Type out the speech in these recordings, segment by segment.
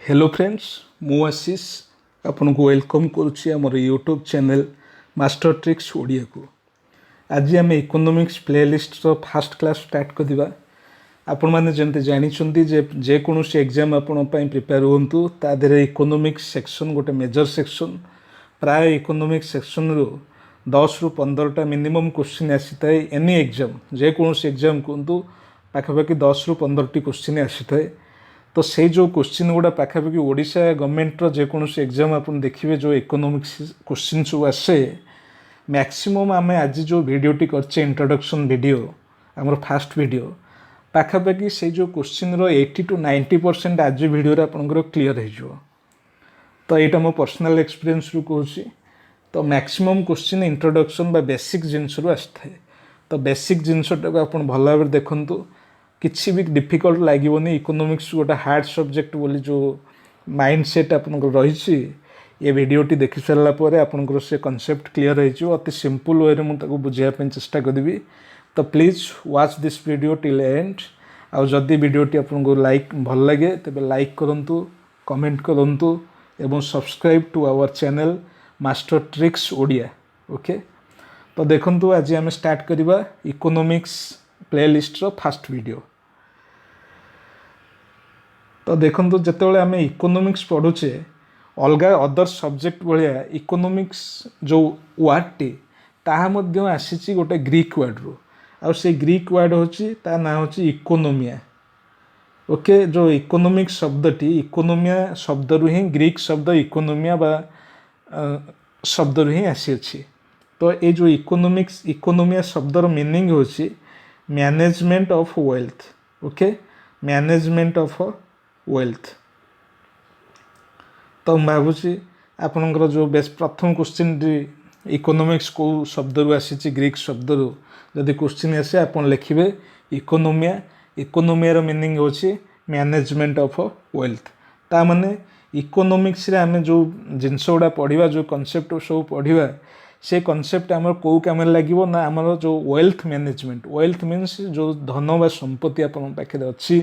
Hello friends मु आशीष आपन को वेलकम करुच्ची आमर YouTube channel Master Tricks Odia को। आज आम इकोनॉमिक्स प्लेलिस्ट रो फास्ट क्लास स्टार्ट करवा। आपण मैंने जमते जानते जेकोसी एग्जाम आपण प्रिपेयर हूँ तादे इकोनॉमिक्स सेक्शन गोटे मेजर सेक्शन प्राय इकोनॉमिक्स सेक्शन रू 10 ରୁ 15टा मिनिमम क्वेश्चन आसी था एनी एग्जाम जेकोसी एग्जाम कहतु पाखापाखि 10 ରୁ 15टी क्वेश्चन आसी था। तो से जो क्वेश्चन गुड़ा पाखापाखि ओडिशा गवर्नमेंट जेकोसी एग्जाम आप देखिए जो इकोनॉमिक्स क्वेश्चन सब आसे मैक्सिमम आम आज जो वीडियोटी करचे इंट्रोडक्शन वीडियो आमर फास्ट वीडियो पाखापाखि से जो क्वेश्चन रो 80 to 90% आज वीडियो आपंकर क्लीयर हो। तो यहाँ मो पर्सनल एक्सपीरियंस रू कहूँ तो मैक्सिमम क्वेश्चन इंट्रोडक्शन बा बेसिक जिनस आसी था। तो बेसिक जिनसटा को आप भल भाव देखु किसी भी डिफिकल्ट लगे इकोनॉमिक्स गोटे हार्ड सब्जेक्ट बोली जो माइंड सेट आप रही ये वीडियोटी देखि सारापर आपंकर से कॉन्सेप्ट क्लीयर हो अति सिंपल वे में मुझे बुझापी चेष्टा करी। तो please watch this video till and आउ जदि वीडियोटी आपको लाइक भल लगे तेज लाइक करूँ कमेंट करूँ एवं subscribe to our channel Master Tricks Odia. Okay तो देखो आज आम स्टार्ट करवा इकोनॉमिक्स प्लेलिस्ट रो फास्ट वीडियो। तो देखो जिते आम इकोनॉमिक्स पढ़ुचे अलग अदर सब्जेक्ट भाया इकोनॉमिक्स जो वर्डटी ताहा आसी गोटे ग्रीक वर्ड रू आउ से ग्रीक वर्ड होची ता ना होची इकोनोमिया। ओके जो इकोनॉमिक्स शब्दटी इकोनोमिया शब्द रू ही ग्रीक शब्द इकोनोमिया बा शब्द रू ही आसी अछि। तो ये जो इकोनॉमिक्स इकोनोमिया शब्दर मीनिंग होची management of wealth. Okay management of wealth. तो मैं भावुँ आपणकर जो बेस प्रथम क्वेश्चन इकोनॉमिक्स को शब्द रू आसी ग्रीक शब्द रू जदि क्वेश्चन आसे आप लिखे इकोनोमिया इकोनोमिया मीनिंग होची मैनेजमेंट ऑफ वेल्थ। ता माने इकोनॉमिक्स रे आमे जो जिनस गुड़ा पढ़ा जो कॉन्सेप्ट सब पढ़ा से कॉन्सेप्ट आमर कौ कम लगे ना आमर जो वेल्थ मैनेजमेंट वेल्थ मीन्स जो धन बा संपत्ति आपन पाखे अच्छी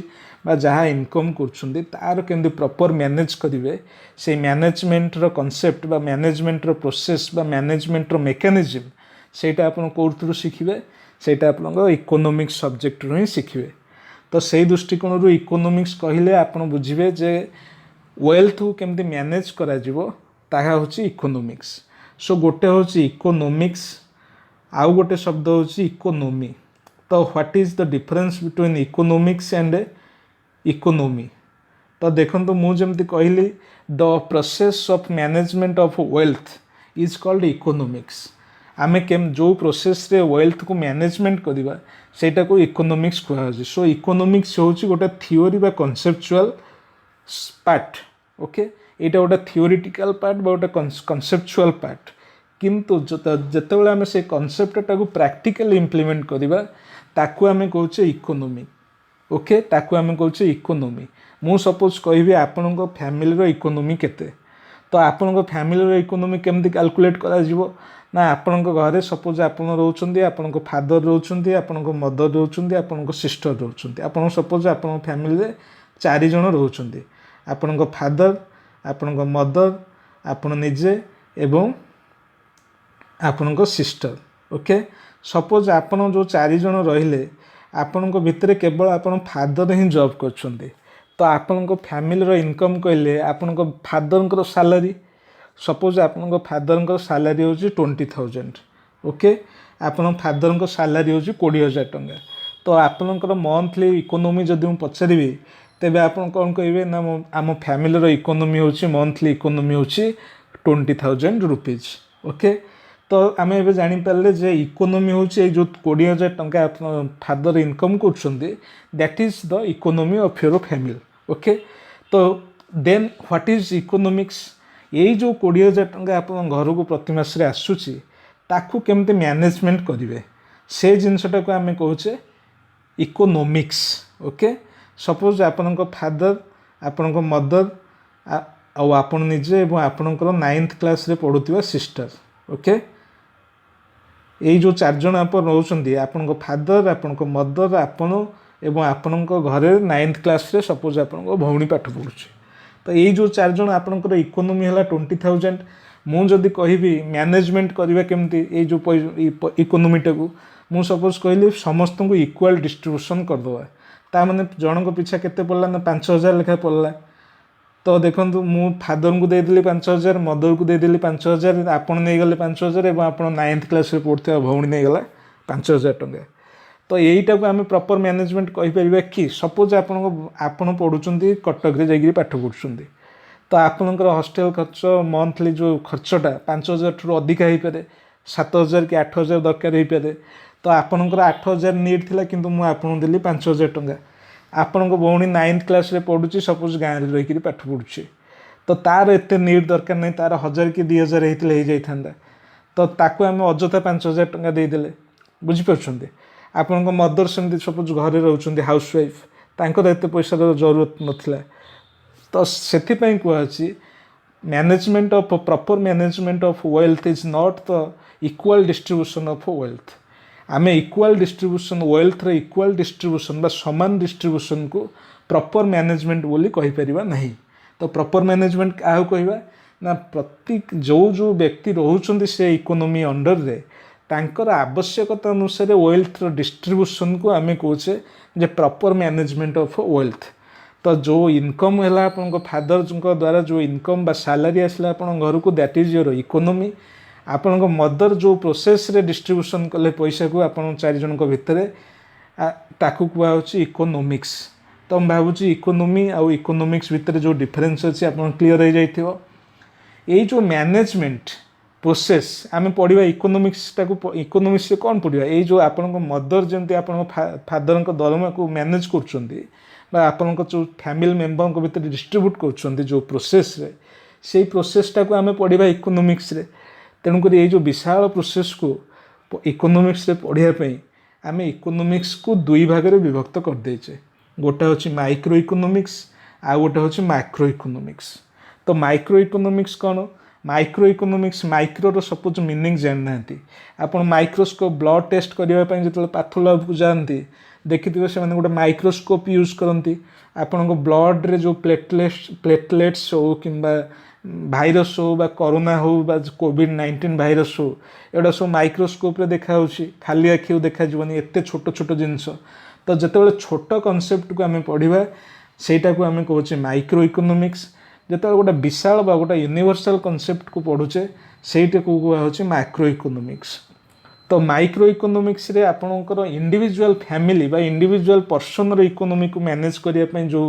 बा जहाँ इनकम कर तार केमती प्रॉपर मैनेज करेंगे से मैनेजमेंट रो कॉन्सेप्ट बा मैनेजमेंट रो प्रोसेस बा मैनेजमेंट रो मेकानिज्म सेटा आपन कोथरू शिखिबे सेटा आपन इकोनॉमिक्स सब्जेक्ट रो ही शिखिबे। तो से दृष्टिकोण रू इकोनॉमिक्स कहले आपन बुझिबे जे वेल्थ को केमती मैनेज करा जिवो ताहा होची इकोनॉमिक्स। सो गोटे होची इकोनॉमिक्स आउ गोटे शब्द होची इकोनॉमी। तो what is the difference between economics and economy. तो देखो मुझे कहली the process of management of wealth is called economics. आमे केम जो प्रोसेस रे वेल्थ को मैनेजमेंट करवा सेटा को इकोनॉमिक्स कहुच्छे। सो इकोनॉमिक्स होची गोटे थियोरी बा कॉन्सेप्चुअल पार्ट। ओके यहाँ गोटे थियोरिटिकल पार्ट बा गोटे कॉन्सेप्चुअल पार्ट किंतु जिते आम से कॉन्सेप्टा को प्रैक्टिकल इम्प्लीमेंट करवा ताकू आम कहचे इकोनॉमी। ओके ताकू आम कहचे इकोनॉमी। मु सपोज कहि आपण फैमिली रो इकोनॉमी केते तो आपण फैमिली रो इकोनॉमी केमती कैलकुलेट करा जिवो ना आपण घरे सपोज आपण रोचंदी आपण फादर रोचंदी आपण मदर रोचंदी आपण सिस्टर रोचंदी आपण सपोज आपण फैमिली रे 4 जण रोचंदी आपण फादर आपण मदर आपण निजे एवं आपण सिस्टर। ओके सपोज आपण जो 4 जण रहिले आपण भितर केवल आपण फादर ही जॉब करछंदी तो आपण फैमिली रो इनकम कहले आपण फादर सैलरी सपोज आपण फादर सैलरी हो 20,000। ओके आपण फादर सैलरी हो 20,000 टंका। तो आपणकर मंथली इकोनॉमी जदि मु पचारि तेबे आपण कौन कहे ना आम फैमिली रो इकोनॉमी होची मंथली इकोनॉमी होची 20,000 रुपीज। ओके तो आम ए जापारे जे इकोनॉमी होची जो 20,000 टंका फादर इनकम कर that is the economy of your family. Okay तो देन व्हाट इज इकोनॉमिक्स यही जो 20,000 टंका आप घर को प्रति मास आसूची ताकू केमते मैनेजमेंट करेंगे से जिनसटा को आम कहचे इकोनॉमिक्स। ओके सपोज आपण फादर आपण मदर आपण निजे एवं आपणकर 9th क्लास रे पढ़ुवा सिस्टर। ओके यही जो 4 जन आप रोचंदी आपण फादर आपण मदर आपण एवं आपण घरे 9th क्लास रे सपोज आपण भौणी पाठ पढ़ुचे तो यही जो 4 जन आपणकर इकोनोमी है 20,000 मुझे कहबी मैनेजमेंट करवा केमती ये जो इकोनोमीटा को मु सपोज कहली समस्त को इक्वाल डिस्ट्रीब्यूशन करदे ता मैंने जनक पिछा केते पड़ला ना 5,000 लेखा पड़ला। तो देखो मु फादर को देदेली 5,000 मदर को देदेली 5,000 आपड़ नहीं गले 5,000 और आप 9th क्लास पढ़ुवा भौणी नहीं गला 5,000 टंका। तो यहीटा को आम प्रॉपर मैनेजमेंट कहीपर कि सपोज आपण पढ़ुं कटक रे जाइए पाठ पढ़ुं तो आपणकर हॉस्टेल खर्च मंथली जो खर्चटा 5,000 ठूँ अधिका हो पाए 7,000 कि 8,000 दरकार हो पाए। तो आपणकर 8,000 नीड थिला किंतु मु आपन देली 5,000 टंका। आपण भौणी 9th क्लास पढ़ुची सपोज गाँव में रहीकि पाठ पढ़ुची तो तार एत नीड दरकार नहीं तार 1,000 कि 2,000 होता हो जाता तो ताकू आम अजथा 5,000 टंका देदेले बुझीपार। आपण मदर सेमती सपोज घरे रोच हाउसवाइफ तांकर एत पैसार जरूरत नथिला तो से कहुच्छी management of proper management of wealth is not the equal distribution of wealth. आम इक्वल डिस्ट्रीब्यूशन वेल्थ रे इक्वल डिस्ट्रीब्यूशन बा समान डिस्ट्रीब्यूशन को प्रॉपर मैनेजमेंट बोली कहि परिबा नहीं। तो प्रॉपर मैनेजमेंट क्या कहवा ना प्रति जो व्यक्ति रोचंदी से इकोनॉमी अंडर रे तांकर आवश्यकता अनुसार वेल्थ डिस्ट्रीब्यूशन को आम कहे जे प्रॉपर मैनेजमेंट ऑफ वेल्थ। तो जो इनकम है आपन फादर द्वारा जो इनकम बा सैलरी आसला आपन घर को दैट इज योर इकोनॉमी। आपण मदर जो प्रोसेस रे डिस्ट्रीब्यूशन कले पैसा को आपन 4 जन भितर ताकू कहुच्छी इकोनॉमिक्स। तो मैं भावुँ इकोनॉमी आउ इकोनॉमिक्स भितर जो डिफरेन्स अच्छी आप क्लीयर हो जाइथिबो। यही जो मैनेजमेंट प्रोसेस आम पढ़ा इकोनॉमिक्स टाको इकोनॉमिक्स से कौन पढ़ा यही जो आपण मदर जमी आप फादर दरमा को मैनेज कर आपण जो फैमिली मेंबर को भितर डिस्ट्रीब्यूट कर जो प्रोसेस रे से प्रोसेसटा को आम पढ़ा इकोनॉमिक्स रे। तेणुकर ये जो विशाल प्रोसेस को इकोनॉमिक्स रे पढ़ाई आम इकोनॉमिक्स को 2 भाग में विभक्त कर देचे गोटा हूँ माइक्रो इकोनॉमिक्स आ गोटा हूँ मैक्रो इकोनॉमिक्स। तो माइक्रो इकोनॉमिक्स कौन माइक्रो इकोनॉमिक्स माइक्रो रो सपोज मीनिंग जानना आप माइक्रोस्कोप ब्लड टेस्ट करने जो पैथोलैब को जाती देखिए से गोटे माइक्रोस्कोप यूज करती आपण ब्लड रे जो प्लेटलेट्स हो कि भाइरस हो बा कोरोना हो बा कोविड-19 भाइरस हो एटा सब माइक्रोस्कोप रे देखा खाली आखि देखा जीवन एत छोट छोट जिनस। तो जिते छोट कनसेप्ट को आम पढ़ा सेटा को आम कहे माइक्रो इकोनॉमिक्स जिते गोटे विशाल बा गोटे यूनिवर्सल कनसेप्ट को पढ़ुचे सेटा को कहुच्छे मैक्रो इकोनॉमिक्स। तो माइक्रो इकोनॉमिक्स रे आपणकर इंडिविजुअल फैमिली बा इंडिविजुअल पर्सन रो इकोनॉमी को मैनेज करने जो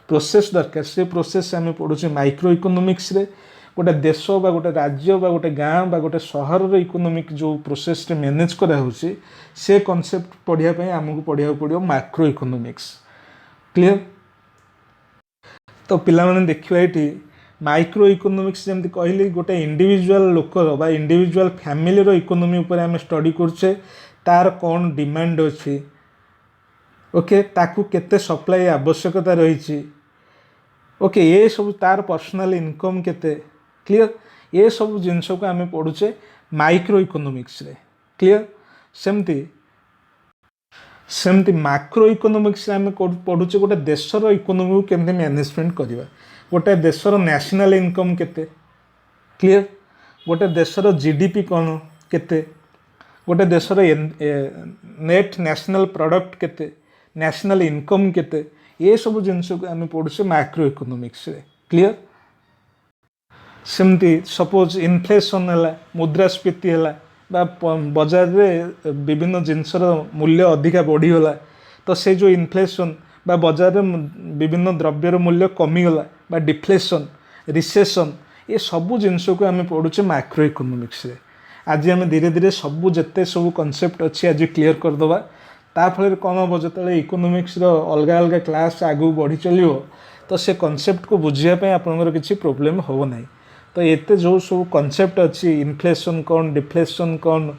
प्रोसेस दरकार से प्रोसेस आम पढ़ुचे माइक्रो इकोनॉमिक्स रे। गोटे देश बा गोटे राज्य बा गोटे गाँव बा गोटे सहर रो इकोनॉमिक जो प्रोसेस रे मैनेज करा से कॉन्सेप्ट पढ़ाई आमको पढ़ा पड़ो मैक्रो इकोनॉमिक्स। क्लियर। तो पिला माने देखिबा एठी माइक्रो इकोनॉमिक्स जमती कहली गोटे इंडिविजुअल लोकर बा इंडिविजुअल फैमिली रो इकोनॉमी ऊपर आम स्टडी करछे तार कौन डिमांड अच्छी ओके ताकू केते सप्लाई आवश्यकता रही ओके ये सब तार पर्सनल इनकम केते क्लियर ये सब जिनस को आम पढ़ुचे माइक्रो इकोनॉमिक्स रे। क्लियर। सेमती मैक्रो इकोनॉमिक्स आम पढ़ुचे गोटे देशर इकोनॉमी को केमती मैनेजमेंट करवा गोटे देशर नेशनल इनकम केते क्लियर गोटे देशर जीडीपी कौन केते गोटे देशर नेट नेशनल प्रोडक्ट केते नेशनल इनकम केते ये सब जिनस को आम पढ़ुचे मैक्रो इकोनॉमिक्स रे। क्लियर। सेमती सपोज इन्फ्लेशन है मुद्रास्फीति है बजार रे विभिन्न जिनसर मूल्य अधिका बढ़ीगला तो से जो इन्फ्लेशन बा बजार में विभिन्न द्रव्यर मूल्य कमीगला बा डिफ्लेशन रिसेशन ये सबू जिनस को आम पढ़ुचे मैक्रो इकोनॉमिक्स रे। आज आम धीरे धीरे सबू जिते सब कॉन्सेप्ट अच्छी आज क्लीयर करदे ताफल कौन हम जो इकोनॉमिक्स अलग अलग क्लास आगू बढ़ी चलो तो से कॉन्सेप्ट को बुझापी आपंकर किसी प्रोब्लेम हो ना। तो ये जो सब कॉन्सेप्ट अच्छी इन्फ्लेशन कौन डिफ्लेशन कौन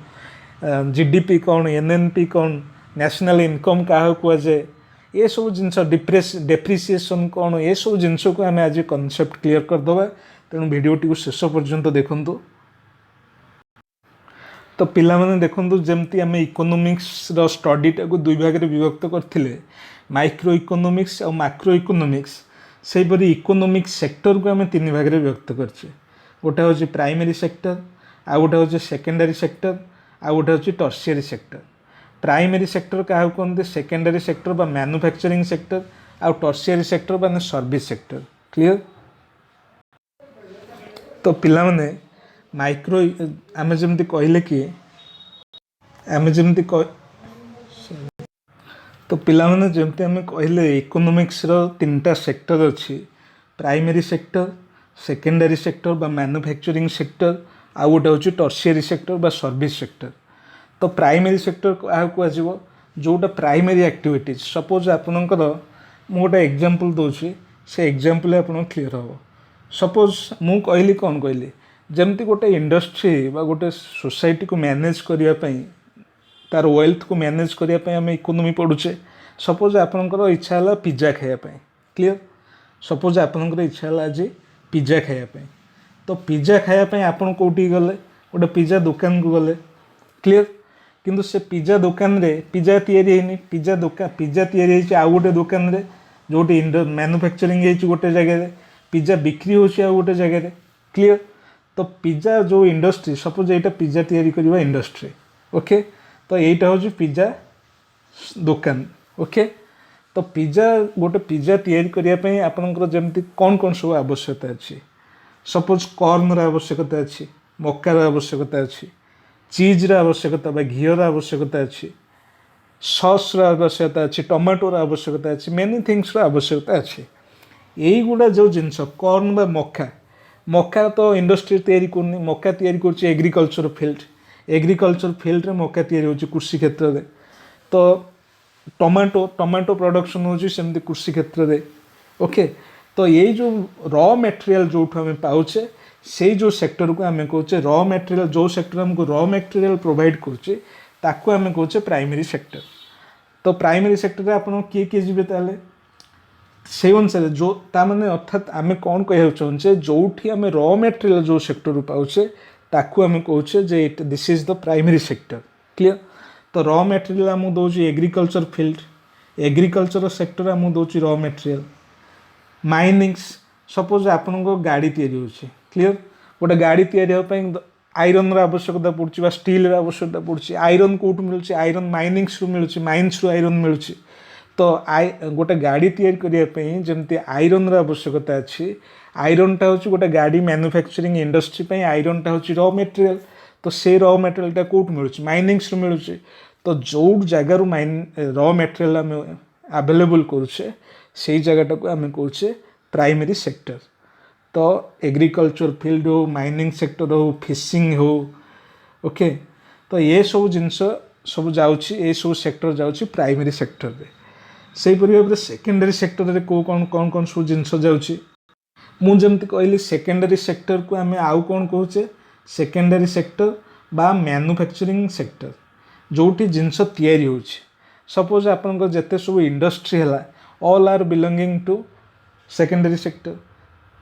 जीडीपी कौन एनएनपी कौन नेशनल इनकम क्या कहुए ये सब जिनस डेप्रिसिएशन कौन ये सब जिनस को आम आज कॉन्सेप्ट क्लीयर करदे तेणु भिडियोटी को शेष पर्यंत देखु। तो पिला माने देखंतु जेमती आम इकोनॉमिक्स रो स्टडीटा को 2 भाग में विभक्त करथिले माइक्रो इकोनॉमिक्स और मैक्रो इकोनॉमिक्स सेहीपरि इकोनोमिक सेक्टर को आम तीन भाग में व्यक्त करछे गोटे हूँ प्राइमरी सेक्टर आ गोटे हूँ सेकेंडरी सेक्टर आ गोटे हूँ टर्शियरी सेक्टर। प्राइमरी सेक्टर क्या कहते सेकेंडरी सेक्टर बा मैन्युफैक्चरिंग सेक्टर आ टर्शियरी सेक्टर बा सर्विस सेक्टर। क्लियर। तो पिला माने माइक्रो आम जमी कहले कि आम जमी तो पिला माने जमती आम कहले इकोनोमिक्स रो तीनटा सेक्टर अच्छी प्राइमरी सेक्टर सेकेंडरी सेक्टर बा मैन्युफैक्चरिंग सेक्टर आ गोटे हूँ टर्शियरी सेक्टर बा सर्विस सेक्टर। तो प्राइमरी सेक्टर क्या कह जोटा प्राइमरी एक्टिविटीज सपोज आपणकर मु गोटे एग्जांपल दूसरी से एग्जांपल आप क्लीयर हम। सपोज मु कहली कौन कहली जमती गोटे इंडस्ट्री बा गोटे सोसाइटी को मैनेज करने तार वेल्थ को मैनेज करने आम इकोनोमी पढ़ुचे। सपोज आपणकर इच्छा है पिज्जा खायापी। क्लीयर। सपोज आपणकर इच्छा है आज पिज्जा खायापी तो पिज्जा खायापी आपड़ कौटी गले गोटे पिज्जा दुकान को गले। क्लीयर। किंतु से पिज्जा दुकान रे पिज्जा तैयारी होनी पिज्जा तैयारी आउ गोटे दुकान रे जोटी मैन्युफैक्चरिंग हो गोटे जगह पिज्जा बिक्री होची आउ गोटे जगह। क्लीयर। तो पिज्जा जो इंडस्ट्री सपोज यहाँ पिज्जा तैयारी करवा इंडस्ट्री। ओके। तो यहाँ हूँ पिज्जा दुकान। ओके। तो पिज्जा गोटे पिज्जा तैयारी करने आपंकर जमी कौन कौन सब आवश्यकता अच्छी सपोज कॉर्न आवश्यकता अच्छी मकार आवश्यकता अच्छी चीज आवश्यकता बा घीर आवश्यकता अच्छी सॉस आवश्यकता अच्छी टमाटोर आवश्यकता अच्छी मेनी थिंग्स आवश्यकता अच्छी। यही गुड़ा जो जिनस कॉर्न बा मका तो इंडस्ट्री तैयारी करनी मका तैयारी कर एग्रीकल्चर फील्ड रे मका तैयारी होची कृषि क्षेत्र में। तो टमाटो प्रोडक्शन होची सेमती कृषि क्षेत्र में। ओके। तो यही जो रॉ मटेरियल जो आम पाचे से जो सेक्टर को आम कहे रॉ मटेरियल जो सेक्टर आमको रॉ मटेरियल प्रोवाइड करुचे ताको आम कहे प्राइमरी सेक्टर। तो प्राइमरी सेक्टर में आपन किए किए जी ताले से अनुसार जो ताने अर्थात आम कौन कह चाहे जो आम रॉ मटेरियल जो सेक्टर पाचे ताकू आम कहे जे this is the primary sector. Clear. तो रॉ मटेरियल आम दौर एग्रीकल्चर फील्ड एग्रीकल्चर सेक्टर आम दौर रॉ मटेरियल माइनिंग्स सपोज आपण गाड़ी तैयारी होची। क्लियर। गोटे गाड़ी तैयारी आयरन आवश्यकता पड़ुची स्टील आवश्यकता पड़ुची आयरन कौटू मिलूँ आयरन माइनिंग्स मिलूँ माइन्स आयरन मिलूँ। तो गोटे गाड़ी तैयारी करने जमती आयरन आवश्यकता अच्छी आयरनटा हूँ गोटे गाड़ी मैन्युफैक्चरिंग इंडस्ट्री आयरनटा हूँ रॉ मटेरियल। तो से रॉ मटेरियलटा कौटू मिलूँ माइनिंग्स मिलूँ। तो जो जगार रॉ मटेरियल आम अवेलेबल करुचे से जगटा को आम कहे प्राइमरी सेक्टर। तो एग्रीकल्चर फील्ड हो माइनिंग सेक्टर हो फिशिंग हो। ओके। तो ये सब जिनस सब जाऊँगी ये सब सेक्टर जाऊँगी प्राइमरी सेक्टर रे। से भाव में सेकेंडरी सेक्टर रे कौन कौन कौन सब जिनस जाऊँगी मुझे कहली सेकेंडरी सेक्टर को आम आउ कौन कहे सेकेंडरी सेक्टर बा मैन्युफैक्चरिंग सेक्टर जोटी जिनस तैयारी होची। सपोज आपन जिते सब इंडस्ट्री है all are belonging to secondary sector.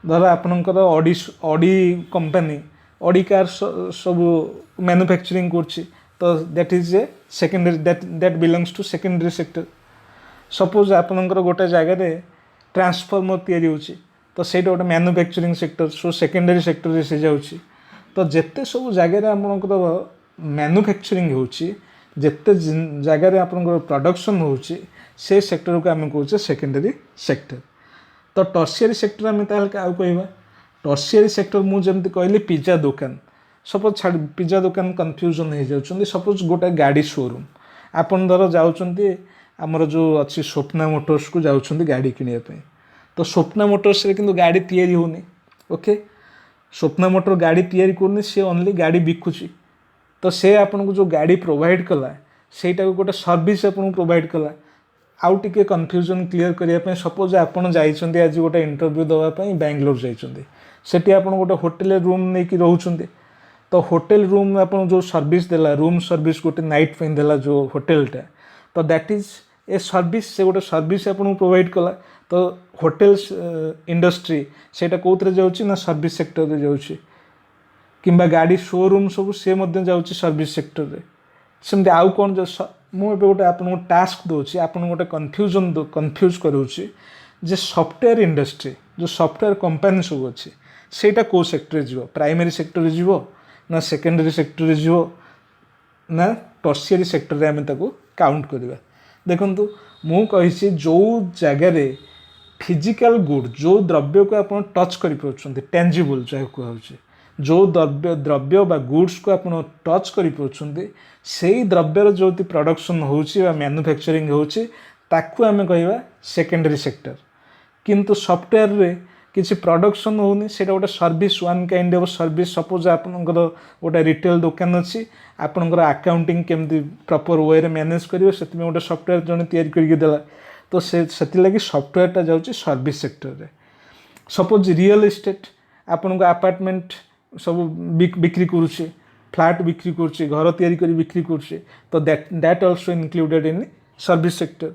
धर आपनकर ऑडी कंपनी ऑडी कार सब मैन्युफैक्चरिंग करछि तो that is a secondary that belongs to secondary sector. Suppose आपनकर गोटे जगह ट्रांसफॉर्मर तैयारी होछि तो सेटा गोटे manufacturing sector so secondary sector रे से जाउछि। तो जिते सब जगह आपनकर मैन्युफैक्चरिंग होछि जिते जगह आपनकर प्रोडक्शन होछि से सेक्टर को आम कहे सेकेंडरी सेक्टर। तो टर्शियरी सेक्टर आम क्या कहवा टर्शियरी सेक्टर मुझे कहली पिज्जा दुकान सपोज छाड़ पिज्जा दुकान कन्फ्यूजन हो जाती। सपोज गोटे गाड़ी शोरूम आपन धर जाऊँच आमर जो अच्छी स्वप्ना मोटर्स को जाऊँच गाड़ी किणापी तो स्वप्ना मोटर्स रे किंतु गाड़ी तैयारी होनी। ओके। स्वप्ना मोटर गाड़ी तैयारी करनी सी ओनली गाड़ी बिकुची। तो से आपन को जो गाड़ी प्रोवाइड कला सेटा को गोटे सर्विस आपन प्रोवाइड कला आउ टिके कन्फ्यूजन क्लीयर करने सपोज आपड़ जाइए आज गोटे इंटरव्यू देवाई बेंगलोर जाइए सेठी आपड़ गोटे होटेल रूम नहीं कि रोचे तो होटेल रूम आप जो सर्विस देला रूम सर्विस गोटे नाइट पे देला जो होटेलटा तो दैट इज ए सर्विस से गोटे सर्विस आपको प्रोवाइड कला। तो होटेल इंडस्ट्री सेटा कौन जाऊँगी ना सर्विस सेक्टर रे जाऊँगी किंबा गाड़ी शोरूम सब सी जाऊँगी सर्विस सेक्टर रे सेमती आउ कौन मुझे गोटे आपको टास्क दूसरी आप गोटे कन्फ्यूज करूँ जे सॉफ्टवेयर इंडस्ट्री जो सॉफ्टवेयर कंपनी सब अच्छी सेटा को सेक्टर जीव प्राइमरी सेक्टर जीव ना सेकेंडरी सेक्टर जीव ना टर्शियरी सेक्टर आम काउंट करवा देखु मु कही जो जगार फिजिकल गुड जो द्रव्य को आप टच कर टेंजिबल जहाँ कहुचे जो द्रव्य बा गुड्स को आप टच कर द्रव्यर जो प्रोडक्शन होची मैन्युफैक्चरिंग होची ताकू आम कह सेकेंडरी सेक्टर किंतु सॉफ्टवेयर रे किसी प्रोडक्शन होनी सेटा गोटे service one kind of service suppose आपनकर गोटे रिटेल दुकान अच्छी आपनकर अकाउंटिंग केमती प्रॉपर वे रे मैनेज करियो सेति गोटे सॉफ्टवेयर जने तैयारी करके देला तो सेति लगी सॉफ्टवेयर टा जाउची सर्विस सेक्टर रे सपोज रियल एस्टेट आपनको अपार्टमेंट सब बिक्री करूचे फ्लैट बिक्री करूचे घर तैयारी करी बिक्री करूचे तो that also included in service sector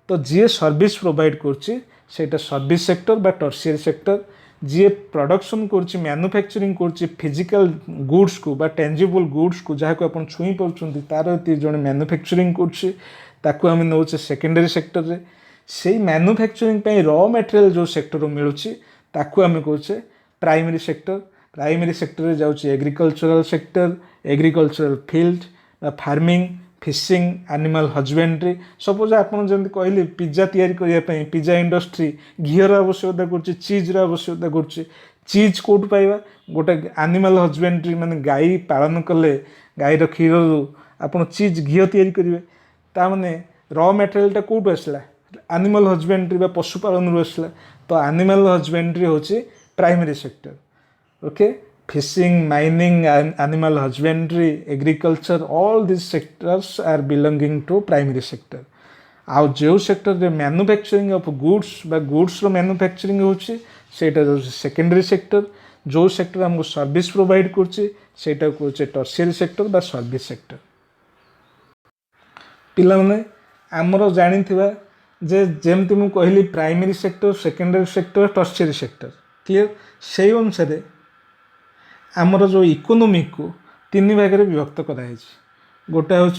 तो जी सर्विस प्रोवाइड करुच्ची सेटा सर्विस सेक्टर बा टर्शियरी सेक्टर जी प्रोडक्शन करुच्ची मैन्युफैक्चरिंग करुच्ची फिजिकल गुड्स को बा टेंजिबल गुड्स को जहाँ को आप छुई पार्टी तार जड़े मैन्युफैक्चरिंग करुच्ची ताकू आम नौचे सेकेंडरी सेक्टर रे से मैन्युफैक्चरिंग रॉ मटेरियल जो सेक्टर मिलूँ ताकू आम कहे प्राइमरी सेक्टर रे जाउची agricultural sector agricultural field farming fishing animal husbandry suppose आपन जमी कहली पिज्जा तैयारी करने पिज्जा इंडस्ट्री घीर आवश्यकता करुच्ची चीज्र आवश्यकता करुच्ची चीज कौट पाइबा गोटे एनिमल हजबेंड्री माने गाई पालन कले गाईर क्षीर आप चीज घी तैयारी करेंगे ताने रॉ मटेरियल कौट आसला एनिमल हजबेंड्री पशुपालन आसला तो एनिमल हजबेंड्री होची primary sector okay fishing mining and animal husbandry agriculture all these sectors are belonging to primary sector आउ जो सेक्टर रे मैन्युफैक्चरिंग ऑफ गुड्स बा गुड्स रो मैन्युफैक्चरिंग होची सेटा जो सेकेंडरी सेक्टर जो सेक्टर हमको सर्विस प्रोवाइड करची सेटा को टर्शियरी सेक्टर बा सर्विस सेक्टर पिला माने हमरो जानिथिबा जे जेमति मु कहली primary sector secondary sector tertiary sector clear सेही अनुसार आमर जो इकोनॉमिक को तीन भाग में विभक्त कराई गोटे हूँ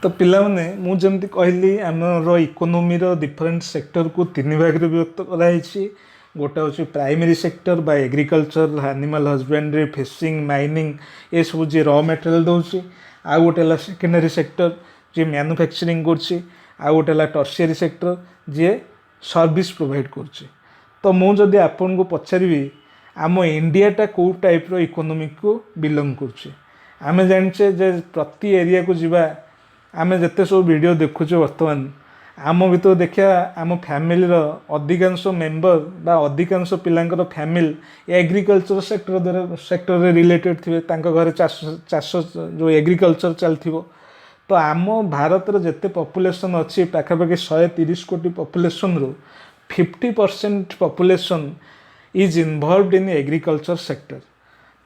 तो पिला माने मु जमती कहली आमर इकोनॉमी रो डिफरेंट सेक्टर को तीन भाग में विभक्त कराई गोटे हूँ प्राइमरी सेक्टर बा agriculture animal husbandry fishing mining ये सब जी रॉ मटेरियल दौर आ गोटे सेकेंडरी सेक्टर जी मैन्युफैक्चरिंग गोटे टर्शियरी सेक्टर जी सर्विस प्रोवाइड करुच्ची तो मुझे आपन को पचारि आम इंडियाटा कौ टाइप रो इकोनॉमिक को बिलोंग करुच्ची आम जाने जे प्रति एरिया को जीवा आम जिते सब वीडियो देखुचे वर्तमान आम भर देखा आम फैमिली अधिकांश मेंबर बा अधिकांश पिलांकर फैमिली एग्रीकल्चर सेक्टर रे रिलेटेड थे घर चाष जो एग्रीकल्चर चलती तो आम भारत जिते पॉपुलेशन अच्छी पाखापाखि 130 कोटी पॉपुलेशन रो 50% population is involved in agriculture sector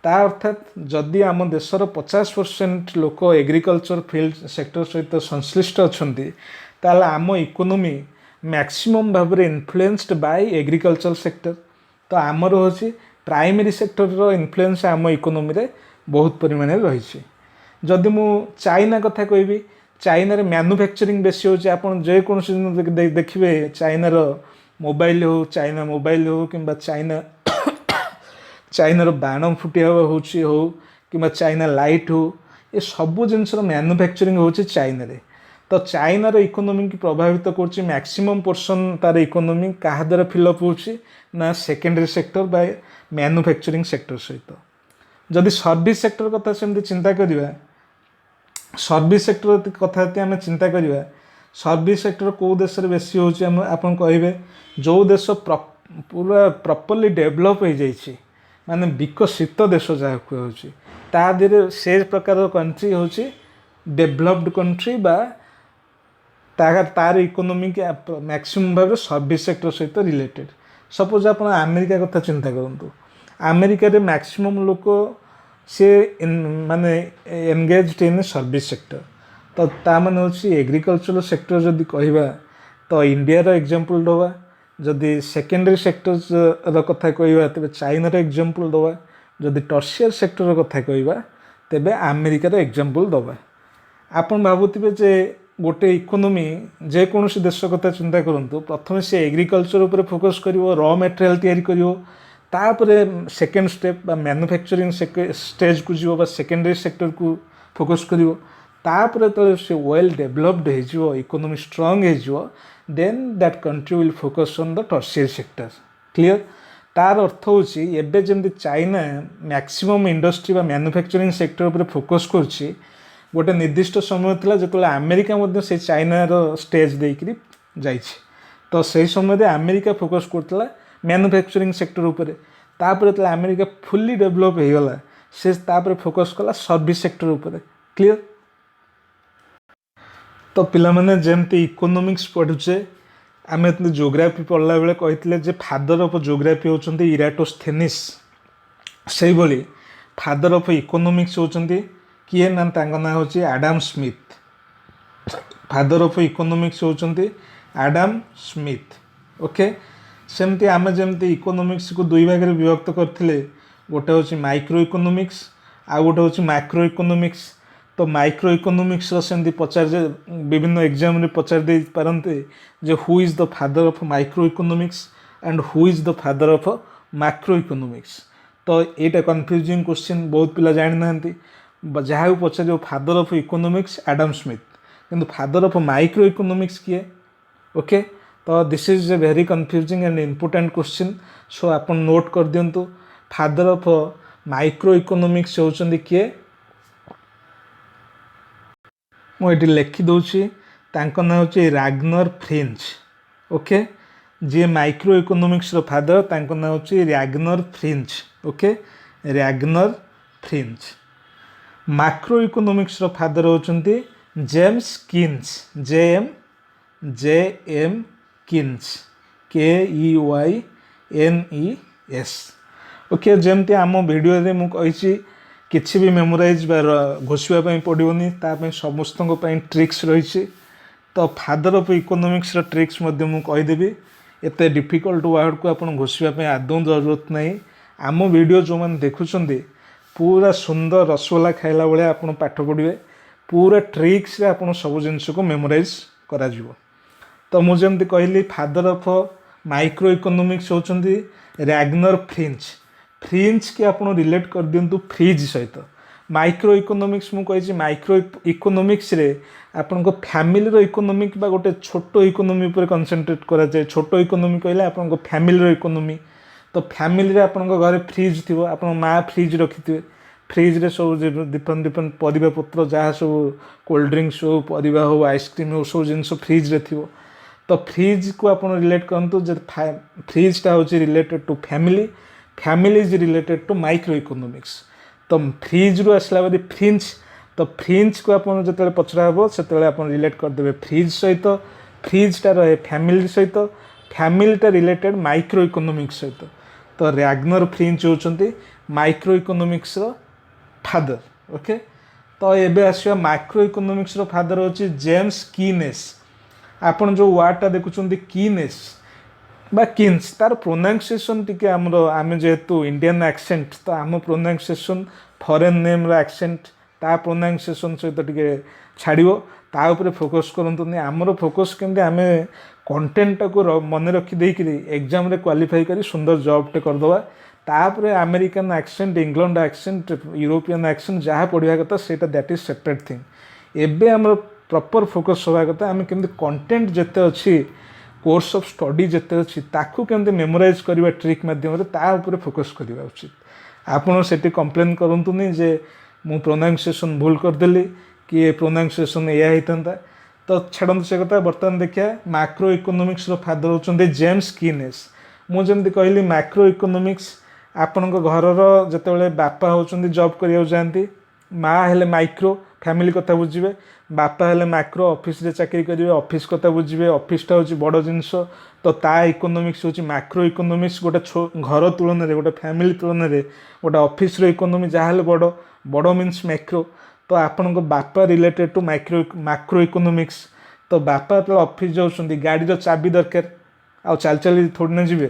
ता अर्थात जदि आम देशर 50% लोक एग्रीकल्चर फील्ड सेक्टर सहित संश्लिष्ट अच्छा ताल आम इकोनॉमी मैक्सिमम भाव में इन्फ्लुएंस्ड बाय एग्रीकल्चर सेक्टर तो आमर हूँ प्राइमरी सेक्टर रो इन्फ्लुएंस आम इकोनॉमी रे बहुत परिमाण रही जदि मु चाइना कथा कहबी चाइना रे मैन्युफैक्चरिंग बेसी होची आपण जे कोनसी देखिबे चाइना रो मोबाइल हो चाइना मोबाइल हो किंबा चाइना चाइना रो बाण फुटिया होची हो किंबा चाइना लाइट हो ये सब जिनस मैन्युफैक्चरिंग होची चाइना रे तो चाइना रो इकोनॉमी की प्रभावित करची मैक्सिमम पोर्शन तार इकोनॉमी कहा द्वारा फिलअप होची ना secondary sector bye manufacturing sector सहित जदि सर्विस सेक्टर कथा सेमती चिंता करिवा सर्विस सेक्टर कथा आम चिंता करिवा सर्विस सेक्टर कौ देश में बेसी होची आपन कहबे जो देश पूरा प्रॉपर्ली डेवलप हो जाइए माने विकसित देश जहाँ कहूँ ता देहरे से प्रकार कंट्री होची डेवलप्ड कंट्री बा तार इकोनॉमी के मैक्सिमम भाव सर्विस सेक्टर सहित रिलेटेड सपोज आप अमेरिका कथा चिंता करूँ अमेरिका रे मैक्सिमम लोक से माने एंगेज्ड इन सर्विस सेक्टर तो ता माने होची एग्रीकल्चर सेक्टर जदि कहबा तो इंडिया रो एग्जांपल दवा जदि सेकेंडरी सेक्टर रो कथा कहबा तबे चाइना रो एग्जांपल दवा जदि टर्शियर सेक्टर रो कथा कहबा तबे अमेरिका रो एग्जांपल दवा आपण भावुथिबे जे गोटे इकोनोमी जेकोसी देश कथा चिंता करूँ प्रथम से एग्रिकल्चर उपर फोकस कर रॉ मटेरियल तैयारी करिवो तापरे सेकेंड स्टेप बा मैन्युफैक्चरिंग स्टेज को जीव सेकेंडरी सेक्टर को फोकस करिवो तापरे तो से वेल डेवलप्ड हो इकोनोमी स्ट्रांग हो then that country will focus on the tertiary sector clear तार अर्थ होची एबे जेमति चाइना मैक्सिमम इंडस्ट्री बा मैन्युफैक्चरिंग सेक्टर उपर फोकस करछि गोटे निर्दिष्ट समय थिला जेतले अमेरिका मध्ये से चाइनार स्टेज देकरी जाइछि तो सही समय America focus Kartala manufacturing sector उपर तापर जेतले अमेरिका फुल्ली डेवलप हो गला से तापर फोकस कला सर्विस सेक्टर उपर क्लियर तो पिला माने जेमति इकोनॉमिक्स पढुचे आमे जियोग्राफी पढ़ला बेले कहितले जे फादर ऑफ जियोग्राफी होचंती इराटोस्थेनिस सेही बोली फादर ऑफ इकोनॉमिक्स होचंती किए ना तांका ना होची Adam Smith father of economics होचंती एडम स्मिथ ओके सेमती आमे जेमती इकोनॉमिक्स को दुई भाग रे विभक्त करथिले गोटे होची माइक्रो इकोनॉमिक्स आ गोटे होची मैक्रो इकोनॉमिक्स तो माइक्रो इकोनॉमिक्स सेमती पचार जे विभिन्न एग्जाम रे पचार दे पारंते जे who is the father of micro economics and who is the father of macroeconomics तो एटा कंफ्यूजिंग क्वेश्चन बहुत पिला जानि नांती जहाँ पचार father of economics Adam Smith किंतु फादर ऑफ माइक्रो इकोनॉमिक्स किए ओके तो this is a very confusing and important question so आप नोट कर दिंतु फादर ऑफ माइक्रो इकोनॉमिक्स होचंदी किए मुझे लिखिदे तांको ना होची रैग्नर फ्रिंच ओके जी माइक्रो इकोनॉमिक्स रो फादर तांको ना होची Ragnar Frisch okay Ragnar Frisch macroeconomics रो फादर होचंती James Keynes J M Keynes KEYNES okay जमती आम वीडियो रे मु कहिछि किछि भी मेमोराइज घोषिबा पई पड़िबोनी ता पई समस्त ट्रिक्स रही तो फादर ऑफ इकोनॉमिक्स रो ट्रिक्स मध्य मु कहि देबी एते डिफिकल्ट वर्ड को आपण घोषिबा पई आदौ जरूरत नहीं आम वीडियो जो मैंने देखुछंदी पूरा सुंदर रसगोला खाइला बेले आपण पाठ पढ़िबे पूरा ट्रिक्स रे आपण सब जिनिस को मेमोराइज करा जिवो तो मु जेमती कहली फादर ऑफ माइक्रो इकोनॉमिक्स होचंदी रैग्नर फ्रिंच के आपण रिलेट कर दिंतु फ्रिज सहित माइक्रो इकोनॉमिक्स मु कहिछि माइक्रो इकोनॉमिक्स रे आपण को फैमिली रो इकोनॉमिक बा गोटे छोटो इकोनॉमी पर कंसंट्रेट करा जाय छोटो इकोनॉमी कहले आपण को फैमिली रो इकोनॉमी तो फैमिली रे आपण को घरे फ्रिज थिबो आपण माँ फ्रिज रखिथिबे फ्रिज रे सब डिफरेंट डिफरेंट परिबा पत्र जहाँ सब कोल्ड ड्रिंक्स हो परिबा हो आइसक्रीम हो सब जिनिस फ्रिज रे थिबो तो फ्रिज को आपण रिलेट करंतु जे फ्रिज टा होची related to family family is related to microeconomics तो फ्रिज रु आसला बदी फ्रिंच तो फ्रिंच को आपण जतले पचरा हबो सेतले आपण रिलेट कर देबे फ्रिज सहित फ्रिज टा रहे फैमिली सहित फैमिली टा रिलेटेड माइक्रो इकोनॉमिक्स सहित तो रैग्नर फ्रिंच होचंती माइक्रो इकोनॉमिक्स रो फादर ओके तो एबे आसिया माइक्रो इकोनॉमिक्स रो फादर होची जेम्स कीनेस आपण जो वर्ड टा देखुचंती कीनेस बा किन्स तार प्रोनाउंसिएशन टिके हमरो आमे जेहेतु इंडियन एक्सेंट तो आम प्रोनाउंसिएशन फॉरेन नेम रो एक्सेंट ता प्रोनाउंसिएशन सहित टिके छाड़िबो ता ऊपर फोकस करंतुनी हमरो फोकस केंदे आमे कंटेंट को मन रखी देकरी एग्जाम रे क्वालिफाई करी सुंदर जॉब टे कर दवा तापरे American accent England accent European accent जहाँ पढ़ा कथा सेटा दैट इज सेपरेट थिंग एबे हमरो प्रॉपर फोकस होगा कथा आमे केंदे कंटेंट जते अछि कोर्स ऑफ स्टडी जते अछि ताकू केंदे मेमोराइज करबा ट्रिक माध्यम रे ता ऊपर फोकस करबा उचित आपण सेठी कंप्लेन करंतुनी जे मु प्रोनाउंसिएशन भूल कर देली कि प्रोनाउंसिएशन एया हितंता तो छाड़न से कथा बर्तमान देखिया मैक्रो इकोनॉमिक्स रो फादर होचंदे जेम्स कीनेस मु जेमति कहली मैक्रो इकोनॉमिक्स आपण घर जिते बापा होचंदी जॉब करिया जानती माँ हेले माइक्रो फैमिली कथा बुझे बापा हेले मैक्रो ऑफिस रे चाकरी करेंगे ऑफिस कथा बुझे ऑफिसटा हूँ बड़ जिनस तो ता इकोनॉमिक्स हूँ मैक्रो इकोनॉमिक्स गोटे घर तुलन में गोटे फैमिली तुलन में गोटे ऑफिस रो इकोनॉमी जहाँ बड़ बड़ मीन्स मैक्रो तो आपण बापा रिलेटेड टू मैक्रो इकोनॉमिक्स तो बापा तो ऑफिस जाऊँच गाड़ी चाबी दरकार आउ चल चल थोड़ी ना जी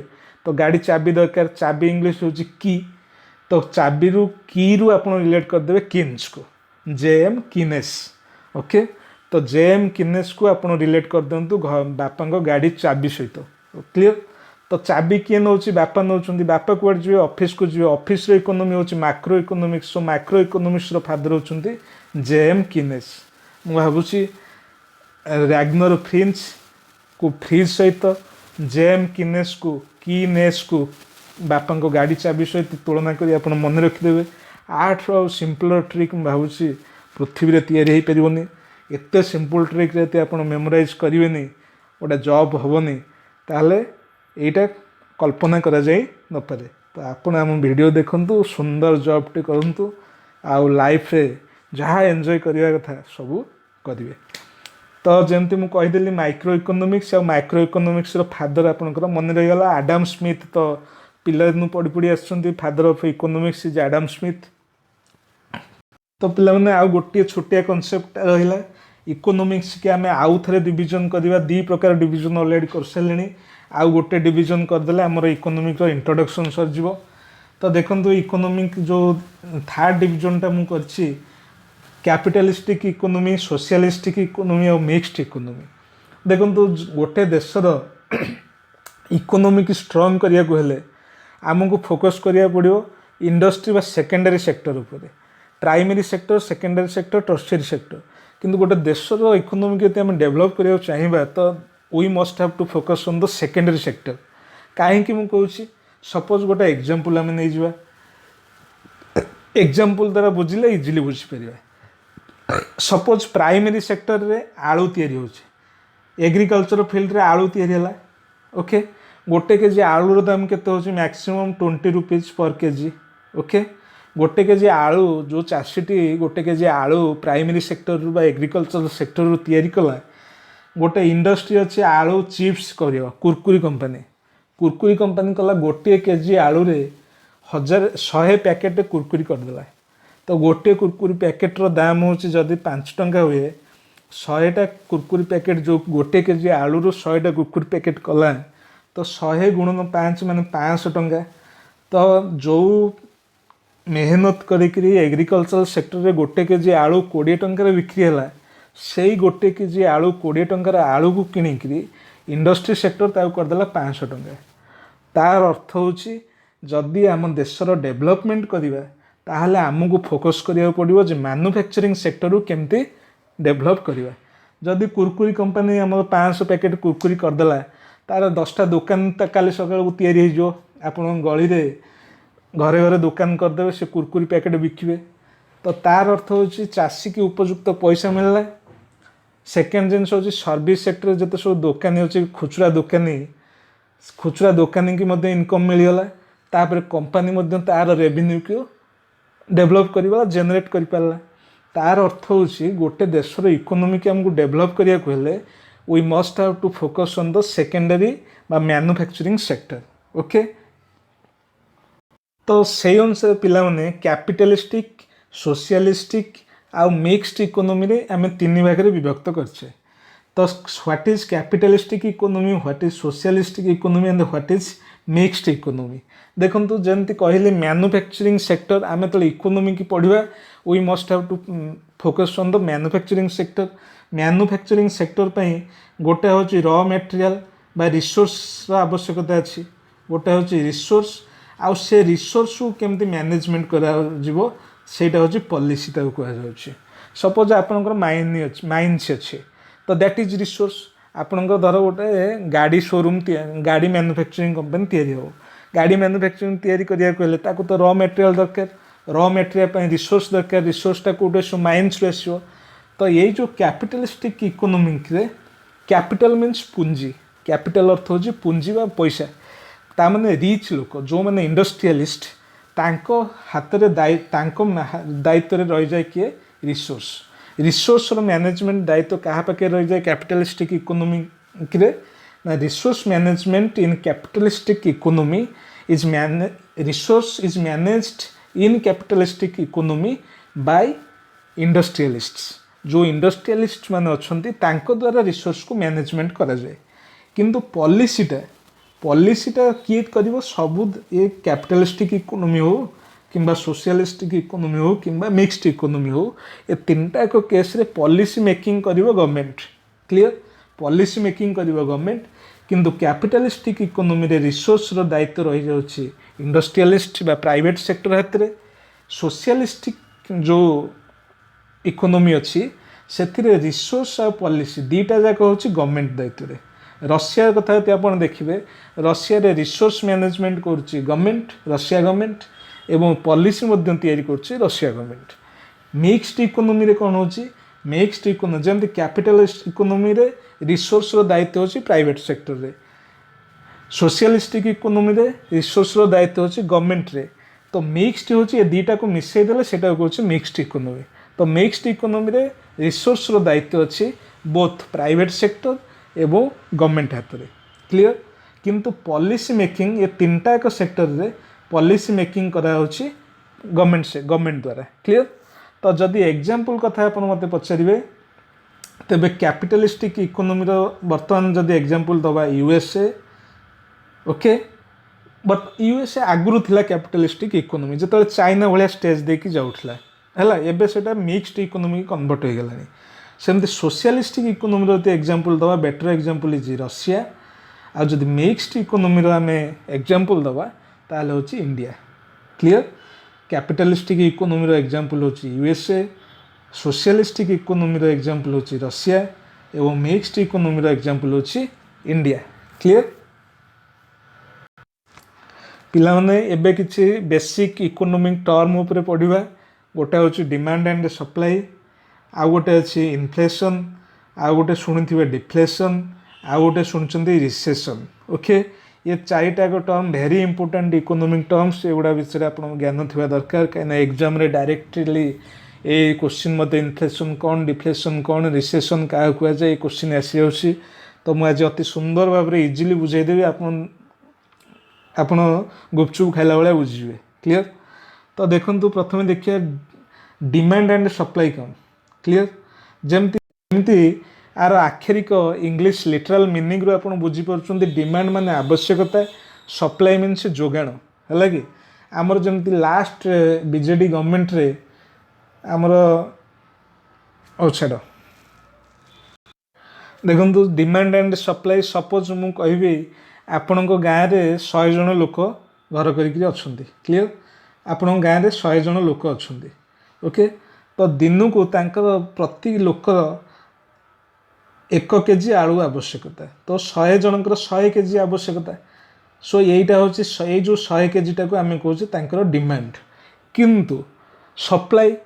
तो गाड़ी चाबी दरकार चाबी इंग्लिश हूँ की तो चाबी रू की रू आप रिलेट करदे किन्स को जेएम किनेस ओके तो जेएम किनेस को आप रिलेट कर दिंतु बापा गाड़ी चाबी सहित क्लीयर तो चाबी किए नौ बापा नौ बापा कुआड़े जी ऑफिस को जी ऑफिस इकोनोमी हूँ micro economics so micro economics father होती जेएम किनेस मुझे भावुँ रैग्नर फ्रिंच को फ्रिज सहित जेएम किनेस को बापा गाड़ी चाबी सहित तुलना कर आप मन रखिदेवे आठ सिंपल ट्रिक भावुँ पृथ्वी तैयारी हो पारनि एत सिंपल ट्रिक रे आप मेमोराइज करेंगे गोटे जॉब हेनी ताहले एटा कल्पना करा जाई न पारे तो आपण आम वीडियो देखंतु सुंदर जॉब टे करंतु आउ लाइफ रे जहाँ एंजॉय करने कथा सब करेंगे तो जमती मुझे कहीदेली माइक्रो इकोनॉमिक्स और माइक्रो इकोनॉमिक्स फादर आपंकर मन रहीगला आडम स्मिथ तो पिला दिन पढ़ी पढ़ी आसुँच father of economics is Adam Smith तो पे आउ गोटे छोटिया कनसेप्ट रहा इकोनॉमिक्स के आम आउ थे डिविजन करवा दी प्रकार डिविजन अलरेडी कर सारे आउ गोटे डिविजन करदे आमर इकोनॉमिक इंट्रोडक्शन सरजिव तो देखो इकोनॉमिक जो थर्ड डिविजनटा मुझे कैपिटलिस्टिक इकोनॉमी सोशलिस्टिक इकोनॉमी और मिक्स्ड इकोनॉमी देखो गोटे देशर इकोनॉमी की स्ट्रंग करने को हेले आमको फोकस करिया पड़ो इंडस्ट्री बा सेकेंडरी सेक्टर उपर primary sector secondary sector tertiary sector किंतु गोटे देशर इकोनॉमी को आम डेभलप करिया चाहिए तो we must have to focus on the secondary sector कहीं मुझे कहूँ सपोज गोटे एग्जांपल आम नहीं जावा एग्जांपल द्वारा बुझिले इजिली बुझीपर सपोज प्राइमरी सेक्टर रे आलू तैयारी होची एग्रीकल्चर फील्ड रे आलू तैयारी है ओके गोटे केजी आलूर दाम केते होची maximum 20 rupees per KG okay गोटे केजी आलू जो चाषीटी गोटे केजी आलू प्राइमरी सेक्टर रू बा एग्रीकल्चर सेक्टर रू तैयारी कला गोटे इंडस्ट्री अच्छे आलू चिप्स कर कुरकुरी कंपनी कला गोटे केजी आलू रे 100 पैकेट कुरकुरी करदेला तो गोटे कुरकुरी पैकेट्र दाम हूँ जदि 5 टंका हुए 100टा कुरकुरी पैकेट जो गोटे केजी आलू 100टा कुरकुरी पैकेट कला तो 100 गुणन 5 माने 500 टंका तो जो मेहनत करी एग्रीकल्चर सेक्टर रे गोटे केजी आलू 20 टंकार बिक्री है से गोटे केजी आलू 20 टंकार आलू को किणिकी इंडस्ट्री सेक्टर ताऊ करदेला 500 टंका तार अर्थ होची जदि आम देशर डेवलपमेंट करवा ताहले आमको फोकस करिया पड़ो जे मैन्युफैक्चरिंग सेक्टर रू केमती डेवलप करवा जदि कुरकुरी कंपनी आम 500 पैकेट कुरकुरी करदेला तार 10टा दुकान काली सकाल तैयारी हो आप गली रे घरे घरे दुकान करदे से कुरकुरी पैकेट बिकिबे तो तार अर्थ होची चाषी की उपयुक्त पैसा मिलला सेकेंड जिनस होची सर्विस सेक्टर जते सब दुकानी होची खुचरा दुकानी की मध्य इनकम मिलगला तापर कंपनी मध्य तार रेवेन्यू को डेभलप करवा जेनेट कर पारा तार अर्थ होची गोटे देशर इकोनॉमी के हमको डेभलप करिया को हेले we must have to focus on the secondary बा मैन्युफैक्चरिंग सेक्टर ओके तो से अनुसार पिलाने कैपिटलिस्टिक सोशलिस्टिक आउ मिक्स्ड इकोनॉमी रे आम 3 भाग में विभक्त करछे तो what is capitalistic economy what is socialistic economy and what is mixed economy देखो जमती कहले मैन्युफैक्चरिंग सेक्टर आम तो इकोनॉमी की पढ़ा we must have to focus on the manufacturing sector पर गोटे हूँ रॉ मटेरियल बा रिसोर्स आवश्यकता अच्छी गोटे हूँ रिसोर्स आउ से रिसोर्स को केमती मैनेजमेंट करा हूँ पॉलिसी कहुच्छे सपोज आपंकर माइन्स अच्छे तो दैट इज रिसोर्स आपंकर धर गोटे गाड़ी शोरूम गाड़ी मैन्युफैक्चरिंग कंपनी तैयारी हो गाड़ी मैन्युफैक्चरिंग तैयारी करिया तो रॉ मटेरियल दरकार रॉ मटेरियल रिसोर्स दरकार रिसोर्सटा कौटे आसो माइन्स आसो तो ये जो कैपिटलिस्टिक इकोनॉमिक रे कैपिटल मीन्स पुंजी कैपिटल अर्थ हो पुंजी बा पैसा ता माने रिच लोक जो माने इंडस्ट्रियलिस्ट तांको हाथ रे दायित्व रही जाए किए रिसोर्स मैनेजमेंट दायित्व क्या पाखे रही जाए कैपिटलिस्टिक इकोनॉमिक रे ना resource management in capitalistic economy resource is managed in capitalistic economy bye industrialists जो इंडस्ट्रियलिस्ट माने अछंती तांको द्वारा रिसोर्स को मैनेजमेंट करा जाए किंतु पॉलिसीटा किए करिवो सब ये कैपिटलिस्टिक इकोनॉमी हो किंबा सोशलिस्टिक इकोनोमी हो किंबा मिक्सड इकोनोमी हो ए तीनटा एक केस रे पॉलिसी मेकिंग करिवो गवर्नमेंट क्लियर पॉलिसी मेकिंग करिवो गवर्नमेंट किंतु कैपिटलिस्टिक इकोनोमी रे रिसोर्स रो दायित्व रही जाउछि इंडस्ट्रियलिस्ट बा प्राइवेट सेक्टर हाथ रे सोशलिस्टिक जो इकोनोमी अच्छी से रिसोर्स आ पॉलिसी दीटा जाक हूँ गवर्नमेंट दायित्व रे रशिया कथा यदि आप देखिए रशिया रे रिसोर्स मैनेजमेंट करुच्ची गवर्नमेंट रशिया गवर्नमेंट एवं पॉलिसी कर रशिया गवर्नमेंट मिक्सड इकोनोमी रे कौन होची मिक्सड इकोनोमी जमती कैपिटलिस्ट इकोनोमी रे रिसोर्स रो दायित्व होची प्राइवेट सेक्टर रे सोशलिस्टिक इकोनोमी रे रिसोर्स रो दायित्व होची गवर्नमेंट रे तो मिक्सड होची ए दीटा को मिसई देले सेटा होची मिक्सड इकोनोमी तो मिक्सड इकोनोमी रे रिसोर्स रो दायित्व अच्छी बोथ प्राइवेट सेक्टर एवं गवर्नमेंट हाथ में क्लियर किंतु पॉलिसी मेकिंग ये तीनटा एक सेक्टर रे पॉलिसी मेकिंग करा होची गवर्नमेंट द्वारा क्लियर तो जदि एग्जांपल कथा आप मते पचारे तेबे कैपिटलिस्टिक इकोनोमी रो वर्तमान जदि एग्जांपल दबा यूएसए ओके बट यूएसए आगुरु थिला कैपिटलिस्टिक इकोनोमी जतले चाइना भलिया स्टेज देकी जाउथला हैला एबे सेटा मिक्सड इकोनोमी कन्वर्ट हो गलानी सेमती सोशलिस्टिक इकोनोमी रो एग्जांपल दबा बेटर एग्जांपल इज रशिया आ जदि मिक्सड इकोनोमी रो आमे एग्जांपल दबा ताले होची इंडिया क्लियर कैपिटलिस्टिक इकोनोमी रो एग्जांपल होची यूएसए सोशलिस्टिक इकोनोमी रो एग्जांपल होची रशिया एवं मिक्सड इकोनोमी रो एग्जांपल होची इंडिया क्लियर पिला माने एबे किछि बेसिक इकोनॉमिक टर्म ऊपर पढ़िबा गोटे होची डिमांड एंड सप्लाई आ गोटे अच्छी इनफ्लेशन आ गोटे शुणुवे डिफ्लेशन आ गोटे शुणुंट रिसेसन ओके ये चारिटा टर्म भेरी इंपोर्टेंट इकोनॉमिक टर्म्स एगुड़ा विषय आप ज्ञान थी दरकार कहीं एग्जाम रे डायरेक्टली ये क्वेश्चन मत इनफ्लेशन कौन डिफ्लेशन कौन रिसेसन क्या कहुए क्वेश्चन आसी जाऊँगी तो मुझे अति सुंदर भाव में इजिली बुझेदेवी आपण गुपचुप खाइला भाया बुझे क्लियर तो देखो प्रथम देखिए डिमांड एंड सप्लाई कौन क्लियर जमती आर आखिरिक इंग्लिश लिटराल मीनिंग रू आप बुझीपार डिमांड माने आवश्यकता सप्लाई मीन्स जोगाण है कि आमर जमती लास्ट बीजेडी गवर्नमेंट रे आमर छाड़ देखो डिमांड एंड सप्लाई सपोज मु कहि आपण गाँव में 100 जन लोक घर कर क्लियर आपण गाँव में 100 जन लोक अच्छा ओके तो दिन को तांकर प्रति लोकर 1 केजी आलू आवश्यकता तो 100 जनकर 100 केजी आवश्यकता सो यहीटा हूँ ये जो 100 केजीटा को आम कहे डिमांड किंतु सप्लाई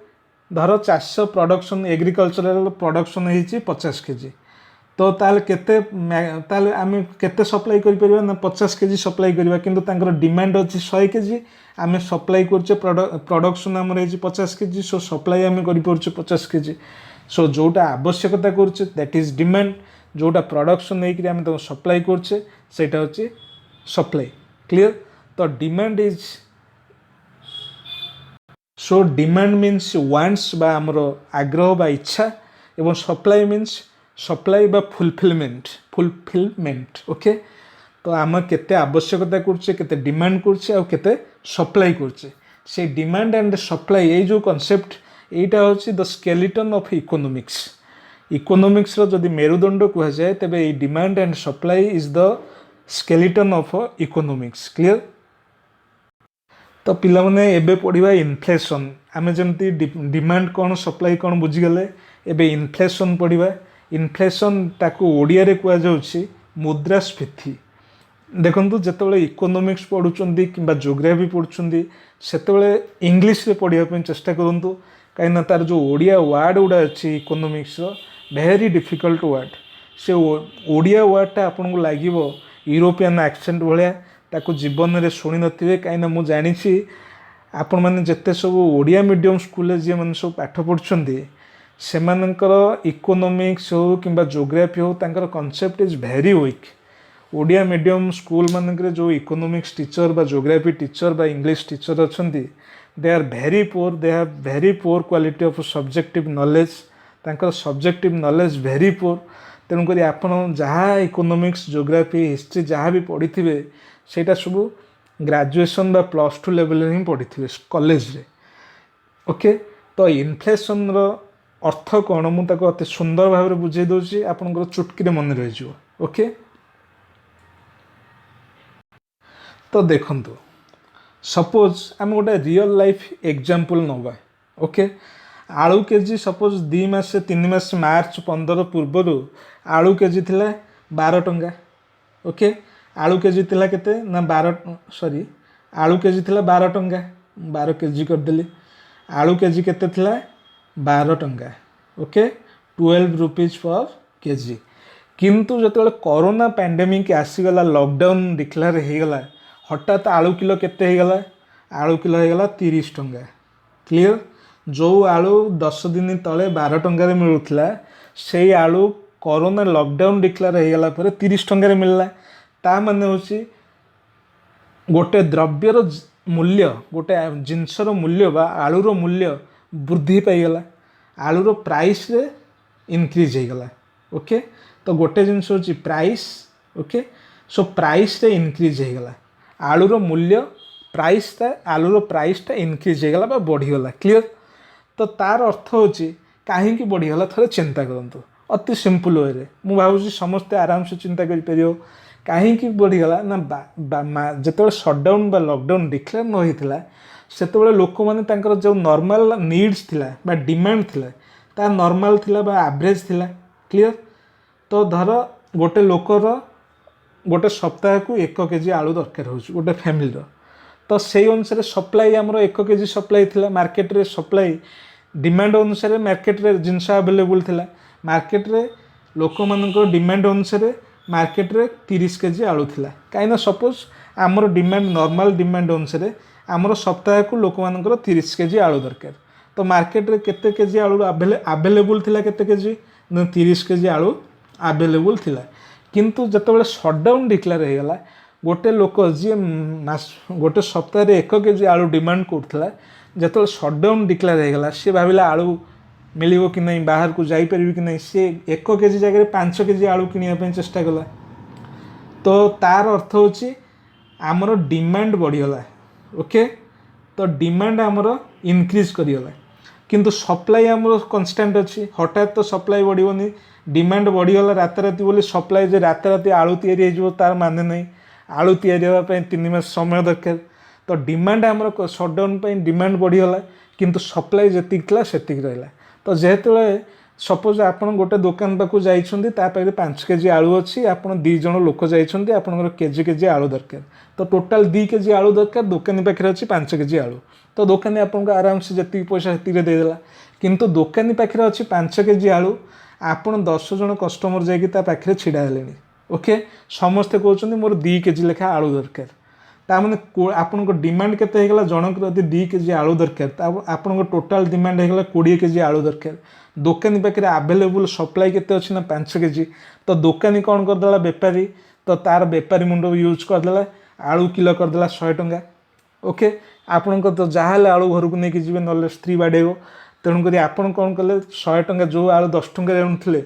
धर चाष प्रोडक्शन एग्रीकल्चरल प्रोडक्शन हो 50 केजी तो ताले केते आम केते सप्लाई करिपरिबा ना 50 केजी सप्लाई करवा किंतु तांकर डिमांड अच्छी 100 केजी आम सप्लाई करचे प्रोडक्शन आम 50 केजी सो सप्लाई आम कर 50 केजी सो जोटा आवश्यकता करचे दैट इज डिमांड जोटा प्रोडक्शन नहीं आम तो सप्लाई करचे सेटा होची सप्लाई क्लियर तो demand is so demand means wants बा आमर आग्रह बा इच्छा एवं सप्लाई मीन्स सप्लाई बा फुलफिलमेंट ओके तो आम केते आवश्यकता करचे केते डिमांड करचे आ केते सप्लाई करचे से डिमांड एंड सप्लाई ये जो कॉन्सेप्ट एटा होची द स्केलेटन ऑफ इकोनॉमिक्स रो जदि मेरुदंड कहा जाए तबे ये demand and supply is the skeleton of economics clear तो पिला माने एबे पढ़िबा इनफ्लेशन आमे जमती डिमांड कौन सप्लाई कौन बुझीगले एबे इनफ्लेशन पढ़िबा इनफ्लेशन ताकू ओडिया रे कहा जाउछि मुद्रास्फीति देखंतु जेतेबेले इकोनॉमिक्स पढ़ुचंदी किंबा ज्योग्राफी पढ़ुचंदी सेतेबेले इंग्लिश रे पढ़िया पे चेष्टा करंतु काइना तार जो ओडिया वर्ड उडा अछि इकोनॉमिक्स रो वेरी डिफिकल्ट वर्ड से ओडिया वर्डटा आपन को लागिवो यूरोपियन एक्सेंट भलिया ताकू जीवन रे सुनि नथिबे काइना मु जानिछि आपण माने जेते सब ओडिया मीडियम स्कूल जे मन सब पाठ पढ़ुचंदी सेमानकर इकोनॉमिक्स हो किंबा ज्योग्राफी हो तांकर concept is very weak Odia medium school मानक जो इकोनॉमिक्स टीचर बा ज्योग्राफी टीचर बा इंग्लिश टीचर अच्छी they are very poor they have very poor quality of subjective knowledge तांकर सब्जेक्टिव नॉलेज वेरी पोर तेणुक आपड़ जहाँ इकोनॉमिक्स ज्योग्राफी हिस्ट्री जहाँ भी पढ़ी थे सेटा सब ग्रेजुएशन बा प्लस टू लेवल हिं पढ़ी कॉलेज रे ओके तो इनफ्लेशन रो अर्थ कौन मुझे अति सुंदर भाव में बुझे दूसरी आपंकर चुटकी मन रही ओके तो देखु सपोज आम गोटे रियल लाइफ एग्जांपल नवा ओके आलू केजी सपोज 2 मास 3 मास मार्च 15 पूर्वर आलू केजी थिला 12 टंका ओके आलू केजी थिला केते ना 12 सॉरी आलू केजी थिला 12 टंका 12 केजी करदेली आलू केजी केते थिला 12 टंका ओके 12 रुपीज पर केजी किंतु जो कोरोना पैंडेमिक आसीगला लॉकडाउन डिक्लेयर होगला हठात आलू किलो केते होगला आलू किलो होगला 30 टंका क्लियर जो आलू 10 दिन तले 12 टंकार मिलूला से आलू कोरोना लॉकडाउन डिक्लेयर होगला पर 30 टंकार मिलला ता माने होची गोटे द्रव्यर मूल्य गोटे जिनसर मूल्य बा आलूर मूल्य वृद्धि पाईगला आलूर प्राइस रे इनक्रीज होगला ओके तो गोटे जिनस होची प्राइस ओके सो प्राइस रे इनक्रीज होगला आलूर मूल्य प्राइसटा आलूर प्राइसटा इनक्रीज होगला बा बढ़ीगला क्लियर तो तार अर्थ होची कहीं बढ़ीगला थोड़े चिंता करूँ अति सिंपल वे मुझे भावुँ समस्ते आराम से चिंता कर कहीं बढ़ीगला ना जो सटडाउन लॉकडाउन डिक्लेयर न होता से लोक मैंने जो नॉर्मल नीड्स थिला बा डिमांड थिला ता नॉर्मल थिला बा एवरेज थिला क्लियर तो धर गोटे लोकर गोटे सप्ताह को 1 केजी आलू दरकार हो गोटे फैमिली तो से अनुसार सप्लाई आमर 1 केजी सप्लाई थिला मार्केट रे सप्लाई डिमांड अनुसार मार्केट रे जिनस अवेलेबल थिला मार्केट रे लोक मानक डिमांड अनुसार मार्केट रे 30 केजी आलू थिला कहीं सपोज आमर डिमांड नॉर्मल डिमांड अनुसार आमर सप्ताह को लोक मानकर 30 केजी आलू दरकार तो मार्केट रे केते केजी आलू अवेलेबल थिला केते केजी 30 केजी आलू अवेलेबल थिला किंतु जतबेले सटडाउन डिक्लेयर होगला गोटे लोक जी गोटे सप्ताह 1 केजी आलू डिमांड करता जो सटडाउन डिक्लेयर होगला सी भाविला आलू मिलिबो कि नहीं बाहर को जाई परिबी कि नहीं सी 1 केजी जगह 5 केजी आलू किनिया चेष्टा कला तो तार अर्थ होची आमर डिमांड बढ़ीगला ओके तो डिमांड आमर इनक्रीज करिगला किंतु सप्लाई आमर कन्स्टांट अच्छी हठात तो सप्लाई बढ़ोनी डिमांड बढ़ीगला राताराति बोली सप्लाई जे राताराति आलू तैयारी हो तार माने नहीं आलू तैयारी होगा 3 मास समय दरकार तो डिमांड आमर सटडाउन डिमांड बढ़ीगला किंतु सप्लाई जी था से रहा तो जेहेतु सपोज आप गोटे दुकान पाक जाइए 5 केजी आलू अच्छी आप 2 जन लोक जाइए आपंकर केजी केजी आलू दरकार तो टोटाल 2 केजी आलू दरकार दुकानी पाखे अच्छी 5 केजी आलू तो दुकानी आपको आराम से जी पैसा से देदेला किंतु दुकानी पाखे अच्छी 5 केजी आलू आपन 10 जन कस्टमर जाके छिड़ा हेले ओके समस्ते कहते मोर 2 केजी लेखा आलू दरकार ताने आपण डिमांड केते होगला जनक यदि 2 केजी आलू दरकार आपण टोटाल डिमांड होगला 20 केजी आलू दरकार दुकानी पाखे अवेलेबल सप्लाई केते अच्छी ना 5 केजी तो दुकानी कौन करदेला बेपारी तो तार बेपारी मुंड यूज करदेला आलू किलो करदेला 100 टंका ओके आपण तो जहाँ आलू घर को लेकिन जी ना स्त्री बाड़ेब तेणुक आपड़ कौन कले 100 टंका जो आलू 10 टंका आनुले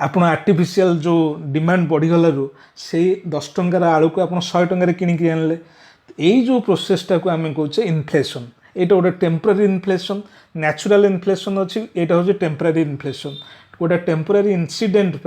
आप आर्टिफिशियल जो डिमांड बढ़ीगलु से 10 टंकार आलू को आप 100 टंकार किणिकी आनले यही जो प्रोसेसटा को आम कहे इनफ्लेशन यहाँ गोटे टेम्पररी इनफ्लेशन नेचुरल इनफ्लेशन अच्छी यहाँ हूँ टेम्पररी इनफ्लेशन गोटे टेम्पररी इनसीडेंट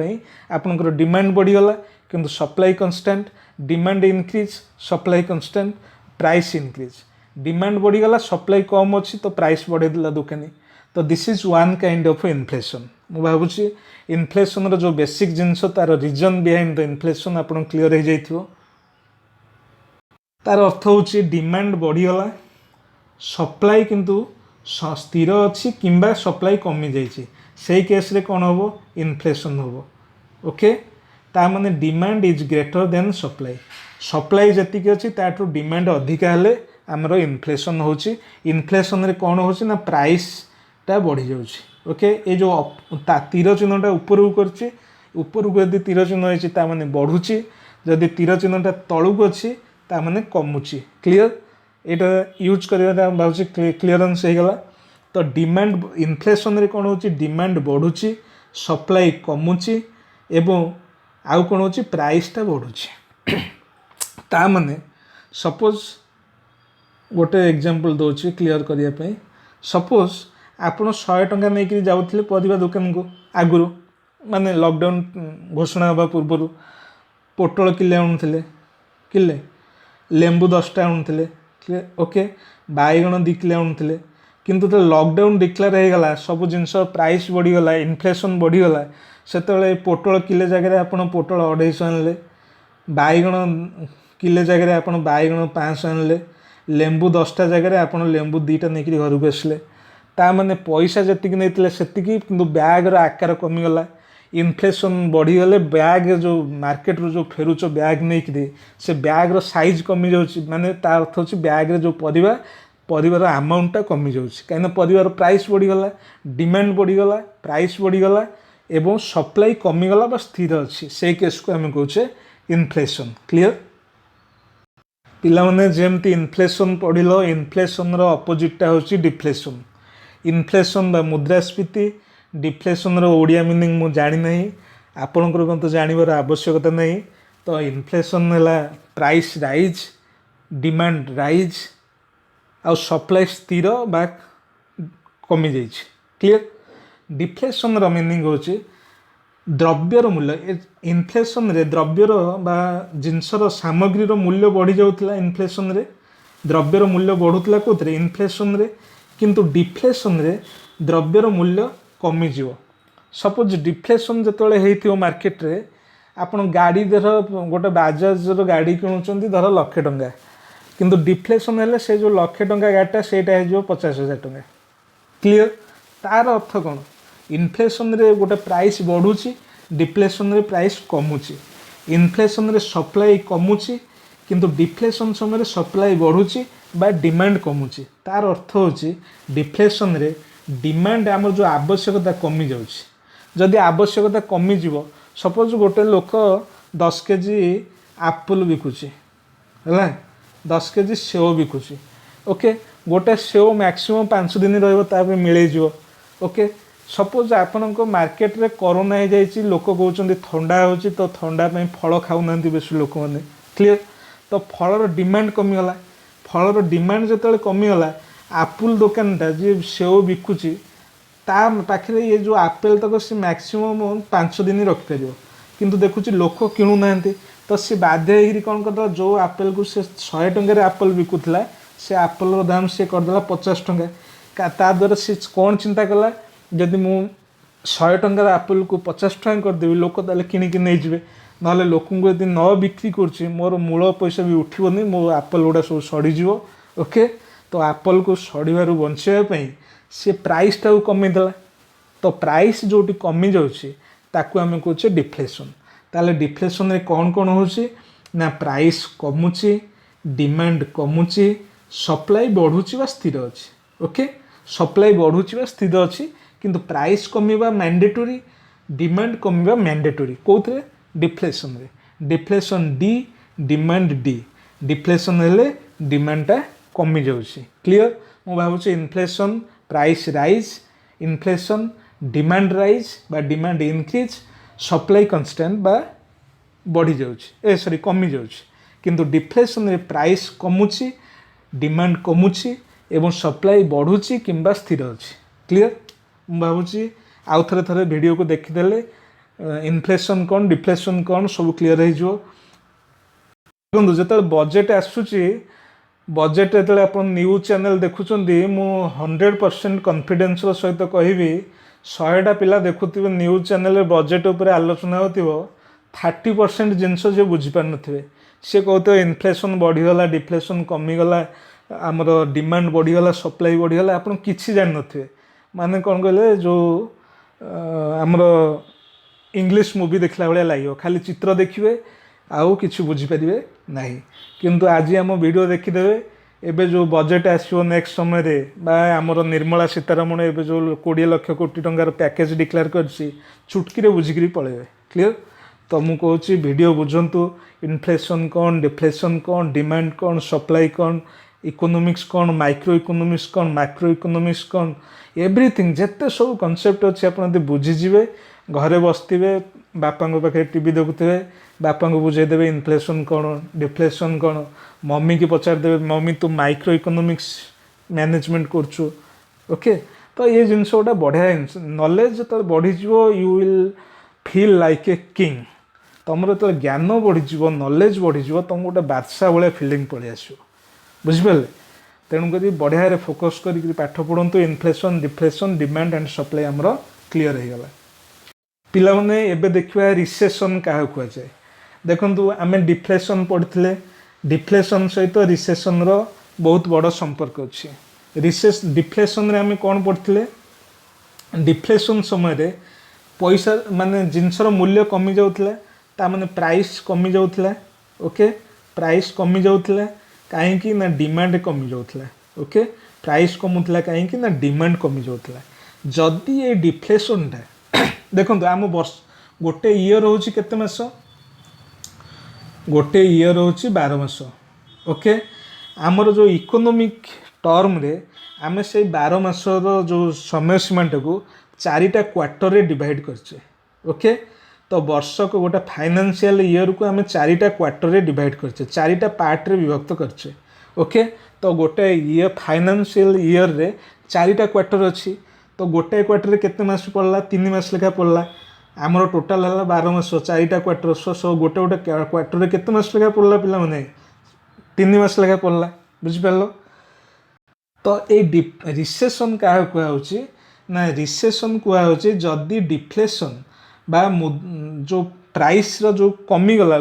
आपंकर डिमांड बढ़ीगला किंतु supply constant demand increase supply constant price increase demand बढ़ीगला सप्लाई कम अच्छी तो प्राइस बढ़ेदेला दुकानी तो this is one kind of inflation मु भावुची इनफ्लेशन जो बेसिक जिनस तार रीजन बिहाइंड द इनफ्लेशन आप क्लीयर हो जाइथिबो तार अर्थ होची डिमांड बढ़ीगला सप्लाई किंतु स्थिर अच्छी किंबा सप्लाई कमी जाइए से केस रे कौन हम इनफ्लेशन हम ओके ता माने demand is greater than supply supply जी अच्छी ताठू डिमांड अधिका हेले आमर इनफ्लेशन होची इनफ्लेशन रे कौन होची ना प्राइसटा बढ़ी जाउची ओके ये जो तीर चिन्हटा ऊपर को करची ऊपर को यदि तीर चिन्ह होची ता माने बढ़ुची जदि तीर चिन्हटा तळु अच्छी ता माने कमुची क्लियर यहाँ यूज कर भावी क्लीयरेन्स हो गला तो डिमांड इनफ्लेशन रे कौन होची डिमांड बढ़ुची सप्लाई कमुची एवं आउ कौन होची प्राइसटा बढ़ुची ता माने सपोज गोटे एग्जांपल दूसरी क्लियर करने सपोज आप 100 टंका नहीं जाऊे परिवा दुकान को आगु माने लॉकडाउन घोषणा हवा पूर्वर पोटल किले आणुले किले लेंबू 10टा आणुले ओके बैगण 2 किलो आणुले किंतु तो लॉकडाउन डिक्लेयर हो गला सब जिनस प्राइस बढ़ीगला इन्फ्लेशन बढ़ीगला से पोटल किले जगह आप पोटल 250 आणले बैगण किले जगह आप बैगण 500 आणले लेंबू 10टा जगह आप लेंबू 2टा नहीं घर को आसले ता माने पैसा जी नहीं से बैग्र आकार कमीगला इन्फ्लेशन बढ़ीगले बैग जो मार्केट रो जो फेरुच बैग नहीं से बैग्र साइज कमी जाऊँगी माने ता अर्थ हो बैग्रे जो परिवार अमाउंटा कमी जाऊँगी कहीं परिवार प्राइस बढ़ीगला डिमांड बढ़ीगला प्राइस बढ़ीगला एवं सप्लाई कमीगला बा स्थिर अच्छी से केस को आम कहे इन्फ्लेशन क्लियर पिला माने जेमती इन्फ्लेशन पढ़िल इन्फ्लेशन रो अपोजिटा होची डिफ्लेशन इन्फ्लेशन बा मुद्रास्फीति डिफ्लेशन रो ओडिया मीनिंग मु जानी नहीं आपनकर को तो जानवर आवश्यकता नहीं तो इन्फ्लेशन है प्राइस राइज डिमांड राइज आ सप्लाई स्थिर बा कमी जाइए क्लियर डिफ्लेशन रो मीनिंग होची द्रव्यर मूल्य इन्फ्लेशन रे द्रव्यर बा जिनसर सामग्री रो मूल्य बढ़ी जाउतला इन्फ्लेशन रे द्रव्यर मूल्य बढ़ुतला कोथरे इन्फ्लेशन रे किंतु डिफ्लेशन रे द्रव्यर मूल्य कमी जीव सपोज डिफ्लेशन जो होइथियो मार्केट रे आपण गाड़ी धर गोटे बाजाज रो गाड़ी किणुचंती धर 1,00,000 टंका किंतु डिफ्लेशन हेले से जो 1,00,000 टंका गाड़ीटा सेटा हो 50,000 टंका क्लियर तार अर्थ कौन इन्फ्लेशन रे गोटे प्राइस बढ़ुची डिफ्लेशन रे प्राइस कमुची इन्फ्लेशन रे सप्लाई कमुची किंतु डिफ्लेशन समय सप्लाई बढ़ुची बा डिमांड कमुची तार अर्थ होची डिफ्लेशन रे डिमांड आमर जो आवश्यकता कमी जाउची जदि आवश्यकता कमी जीवो सपोज गोटे लोक 10 केजी एप्पल बिकुची है 10 केजी सेव बिकुची ओके गोटे सेव मैक्सिमम 5 दिन रही मिले जीवो ओके सपोज आपण मार्केट रे कोरोना हो जाइए लोक कहते थंडा हो तो थंडा फल खाऊना बेस लोक मैंने क्लीयर तो फलर डिमांड कमीगला फलर डिमांड जो कमीगला आपुल दुकानटा जी सेव बिकुची ता पाखे ये जो आपेल तक सी मैक्सिमम 5 दिन रखिपर किंतु देखुची लोक किणुना तो सी बाध्य हो कौन करदा जो आपेल को से 100 टंकार आपेल बिकुला से आपेल दाम से करदेला 50 टंका ता द्वारा सी कौन चिंता कला जदि मु 100 टंकार आपेल को 50 टंका करदेवी लोक ताले किणिकी नहीं जिवे ना लोक यदि न बिक्री कर मोर मूल पैसा भी उठबनी मो आपेल गुड़ा सब सड़ीज ओके तो आपेल को सड़ारू बचाई सी प्राइस टाक कमीदेला तो प्राइस जो कमी जाऊँगी आम कहे डिफ्लेशन ताले डिफ्लेशन रे कौन कौन होची ना प्राइस कमुची डिमांड कमुची सप्लाई बढ़ुची बा स्थिर अच्छी ओके सप्लाई बढ़ुची बा स्थिर अच्छी किंतु प्राइस कमीबा मैंडेटोरी डिमांड कमीबा मैंडेटोरी कौन डिफ्लेशन रे deflation D demand D deflation हेले डिमांडटा कमी जाउची क्लियर मु भावुची inflation price rise inflation demand rise बा डिमांड इनक्रीज सप्लाई कन्स्टेंट बा बढ़ी जाउची सॉरी कमी जाउची किंतु डिफ्लेशन रे प्राइस कमुची डिमांड कमुची एवं सप्लाई बढ़ुची किंबा स्थिर अच्छी क्लियर मु भावुची आउ थरे थरे वीडियो को देखिदेले इन्फ्लेशन कौन डिफ्लेशन कौन सब क्लियर हो देखो जो बजेट आसूची बजेट जो आप न्यूज चैनल देखुंट मु 100% कॉन्फिडेंस सहित कहबी 100टा पिला देखुवे न्यूज चैनल बजेट उपर आलोचना हो 30% जिनस जे बुझीपार नथिबे सी कहते इन्फ्लेशन बढ़ीगला डिफ्लेशन कमीगला आमर डिमांड बढ़ीगला सप्लाई बढ़ीगला आप किसी जान नथिबे माने कौन कहले जो आमर इंग्लिश मूवी देखला भाया लगे खाली चित्र देखिए आउ किसी बुझीपारे ना किंतु आज आम वीडियो देखीदे एबे जो बजेट आसो नेक्स्ट समय रे बा आमर निर्मला सीतारमण एबे जो 20 लाख कोटी टंकार पैकेज डिक्लेयर करछि चुटकी बुझिकी पलैबे क्लियर तो मु कहूँ वीडियो बुझंतु इन्फ्लेशन कौन डिफ्लेशन कौन डिमांड कौन सप्लाई कौन इकोनॉमिक्स कौन माइक्रो इकोनॉमिक्स कौन मैक्रो इकोनॉमिक्स कौन एवरीथिंग जिते सब कॉन्सेप्ट अच्छे आप बुझीजे घरे बसते बापा पाखे टीवी देखुथे बापा को बुझेदेवे इनफ्लेशन कौन डिफ्लेशन कौन मम्मी की पचारदेवे मम्मी तू माइक्रो इकोनॉमिक्स मैनेजमेंट करछु ओके तो ये जिनस गोटे बढ़िया नॉलेज जो बढ़ीज you will feel like a king तुम जो ज्ञान बढ़ीज नॉलेज बढ़ीज तुम गोटे बादशाह भाया फिलिंग पलि आस बुझिपारे तेणुक बढ़िया फोकस कर पाठ पढ़ु inflation deflation demand and supply आमर क्लीयर हो गला पिला माने एबे देखिबा रिसेशन क्या कहुए देखु आम डिफ्लेशन पढ़ते डिफ्लेशन सहित रिसेशन रो बहुत बड़ संपर्क अच्छी डिफ्लेशन रे आम कौन पढ़ते डिफ्लेशन समय रे पैसा माने जिनसर मूल्य कमी जाउथला माने प्राइस कमी जाउथला ओके प्राइस कमी जाउथला कहीं ना डिमांड कमी जाउथला ओके प्राइस कमुथला कहीं ना डिमांड कमी जाउथला जदि ये डिफ्लेशनटा देखो आम वर्ष गोटे इयर हूँ केते मास गोटे इयर हूँ 12 मास ओके आमर जो इकोनॉमिक टर्म रे आम से 12 मास जो समय सीमाटा को 4टा क्वार्टर रे डिवाइड करचे ओके तो वर्ष को गोटे फाइनेंशियल ईयर को आम 4टा क्वार्टर रे डिवाइड करचे 4टा पार्ट रे विभक्त करचे ओके तो गोटे ईयर फाइनेंशियल ईयर रे 4टा क्वार्टर अच्छी तो गोटे क्वार्टर केते मास पड़ला 3 मास लेखा पड़ला आमर टोटाल है 12 मास 4टा क्वार्टर सो गोटे गोटे क्वार्टर केते मास लेखा पड़ला पिला माने 3 मास लेखा पड़ला बुझिपारलो तो ये रिसेशन क्या कहुच्छी ना रिसेशन कहुच्छी जदि डिफ्लेशन बा जो प्राइस रो जो कमीगला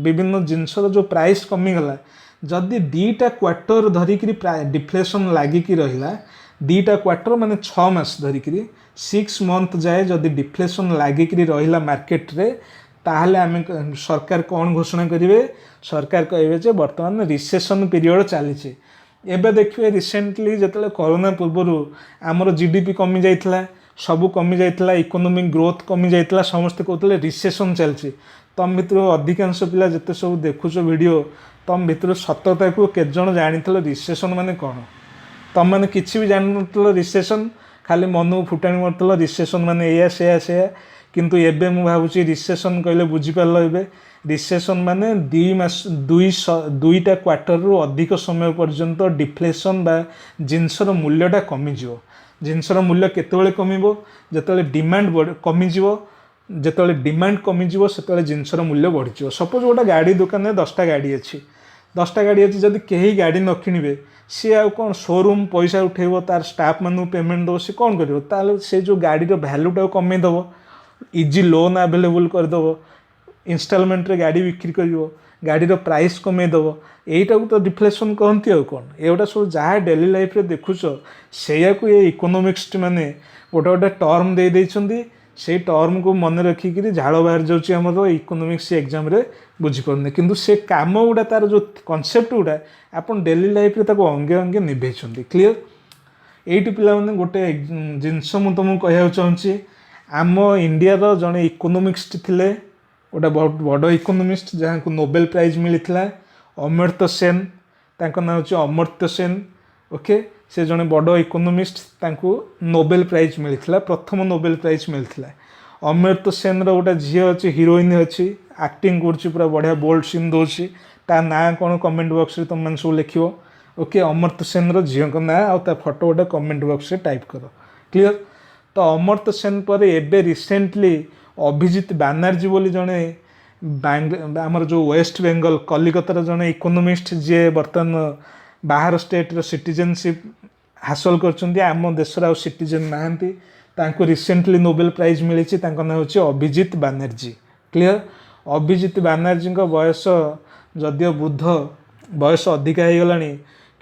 विभिन्न जिनसर जो प्राइस कमीगला जदि 2टा क्वार्टर धरिकी डिफ्लेशन लागिकी रहिला 2टा क्वार्टर माने 6 मास धरिकी 6 मंथ जाए जदि डिफ्लेशन लागिकी रहिला मार्केट रे ताहले आम सरकार कौन घोषणा करेंगे सरकार कहे जे बर्तमान रिसेशन पीरियड चली एबे देखिए रिसेंटली जिते कोरोना पूर्वर आमर जीडीपी कमी जाइथिला सबू कमी जाइथिला इकोनॉमिक ग्रोथ कमी जाइथिला समस्ते कहते रिसेशन चलची तम भितर अधिकांश पिला जिते सब देखुच वीडियो तम भितर सतता को केत जण जानिथिलो रिसेशन माने कौन तम मैंने किसी भी जान रिसेशन खाली मन फुटाणी मारल रिसेशन माने एया से किंतु एबे मु भावुची रिसेशन कहले बुझीपार ए रिसेशन माने 2 मास 2टा क्वार्टर रु अधिक समय पर्यंत डिफ्लेशन बा जिनसर मूल्यटा कमिजिवो जिनसर मूल्य केतेबेले कमिबो जेतेबेले डिमांड कमिजिवो जेतेबेले डिमांड कमिजिवो सेतेबेले जिनसर मूल्य बढ़िजिवो सपोज गोटे गाड़ी दुकान में 10टा गाड़ी अच्छी 10टा गाड़ी अच्छी जदि कहीं गाड़ी न किणवे सी आ कौन शोरूम पैसा उठेब तार स्टाफ मानू पेमेंट दो सी कौन कर से जो गाड़ी भैल्यूटा कमेदेव इजी लोन आवेलेबल करदेव इनस्टॉलमेंट रे गाड़ी बिक्री कर गाड़ी प्राइस कमेदेव यहीटा तो डिफ्लेशन कहती आ कौन एगुटा सब जहाँ डेली लाइफ रे देखुच से ये इकोनॉमिक्स माने गोटे गोटे टर्म दे देइछंती से टर्म को मन रखिकी झाड़ बाहर जाऊँ इकोनॉमिक्स एग्जाम रे बुझीपारे किंतु से काम गुड़ा तार जो कनसेप्ट गुड़ा आपन डेली लाइफ रे ताको अंगे अंगे निभेइछंती क्लियर एइटी पिला माने गोटे जिनस मु तुमको कहया चाहूँगी आम इंडिया रो जने इकोनॉमिक्स थिले गोटे बहुत बड़ इकोनॉमिस्ट जहाँ को नोबेल प्राइज मिलता अमर्त्य सेन तांको नाम होची अमर्त्य सेन ओके से जने बड़ इकोनॉमिस्ट तांको नोबेल प्राइज मिलता प्रथम नोबेल प्राइज मिलता अमर्त्य सेन रो गोटे झी अच्छी हिरोइन अच्छी एक्टिंग कर पूरा बढ़िया बोल्ड सीन दूसरी ता ना कौन कमेंट बॉक्स रे तुम मैंने सब लिख ओके अमर्त्य सेन रो झील का ना आ फोटो गोटे कमेंट बॉक्स रे टाइप कर क्लियर तो अमर्त्य सेन पर एबे रिसेंटली अभिजीत बानर्जी बोली जड़े आमर जो वेस्ट बेंगल कलिकतार जड़े इकोनॉमिस्ट जी बर्तमान बाहर स्टेट रो सिटीजनशिप हासिल कर आम देश सिटीजन नहांती तांको रिसेंटली नोबेल प्राइज मिली नाम होची अभिजीत बानर्जी क्लियर अभिजीत बानर्जी बयस जदियो बुद्ध बयस अधिका हो गलानी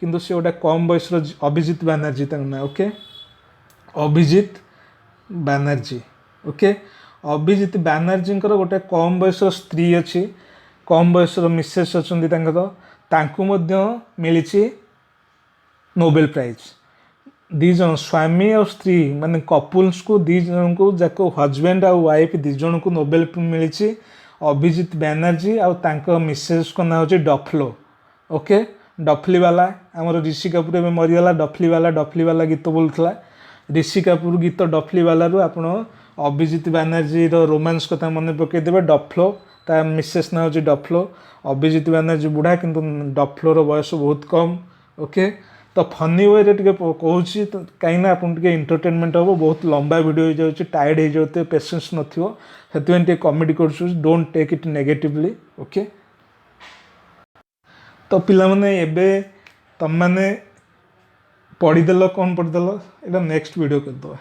किंतु से गोटे कम बयस अभिजीत बानर्जी ना ओके अभिजीत बानर्जी ओके अभिजीत बानर्जी गोटे कम बयस स्त्री अच्छी कम बयस मिसेस अच्छा मिली नोबेल प्राइज दी जन स्वामी और स्त्री माने कपुल्स को दी जन को जाको हजबैंड और वाइफ दी जन को नोबेल मिली अभिजीत बानर्जी और मिसेस को ना हो डफलो ओके डफली वाला आमर ऋषि कपूर में मरीगला डफली वाला गीत बोलूला ऋषि कपूर गीत डफली वाला रू आप अभिजीत बानर्जी रोमांस कथा मन पकईदेवे डफ्लो ता मिसेस ना हूँ डफ्लो अभिजीत बानर्जी बुढ़ा किंतु डफ्लोर बयस बहुत कम ओके तो फनी वे टे कहूँ कहीं आपन टे एंटरटेनमेंट हम बहुत लंबा वीडियो हो जाए टायर्ड हो जाते पेसेंस नए कमेडी कर don't take it negatively okay तो पिला माने एबे तुम मैंने पढ़ीदेल कौन पढ़ीदेल ये नेक्स्ट वीडियो करदे।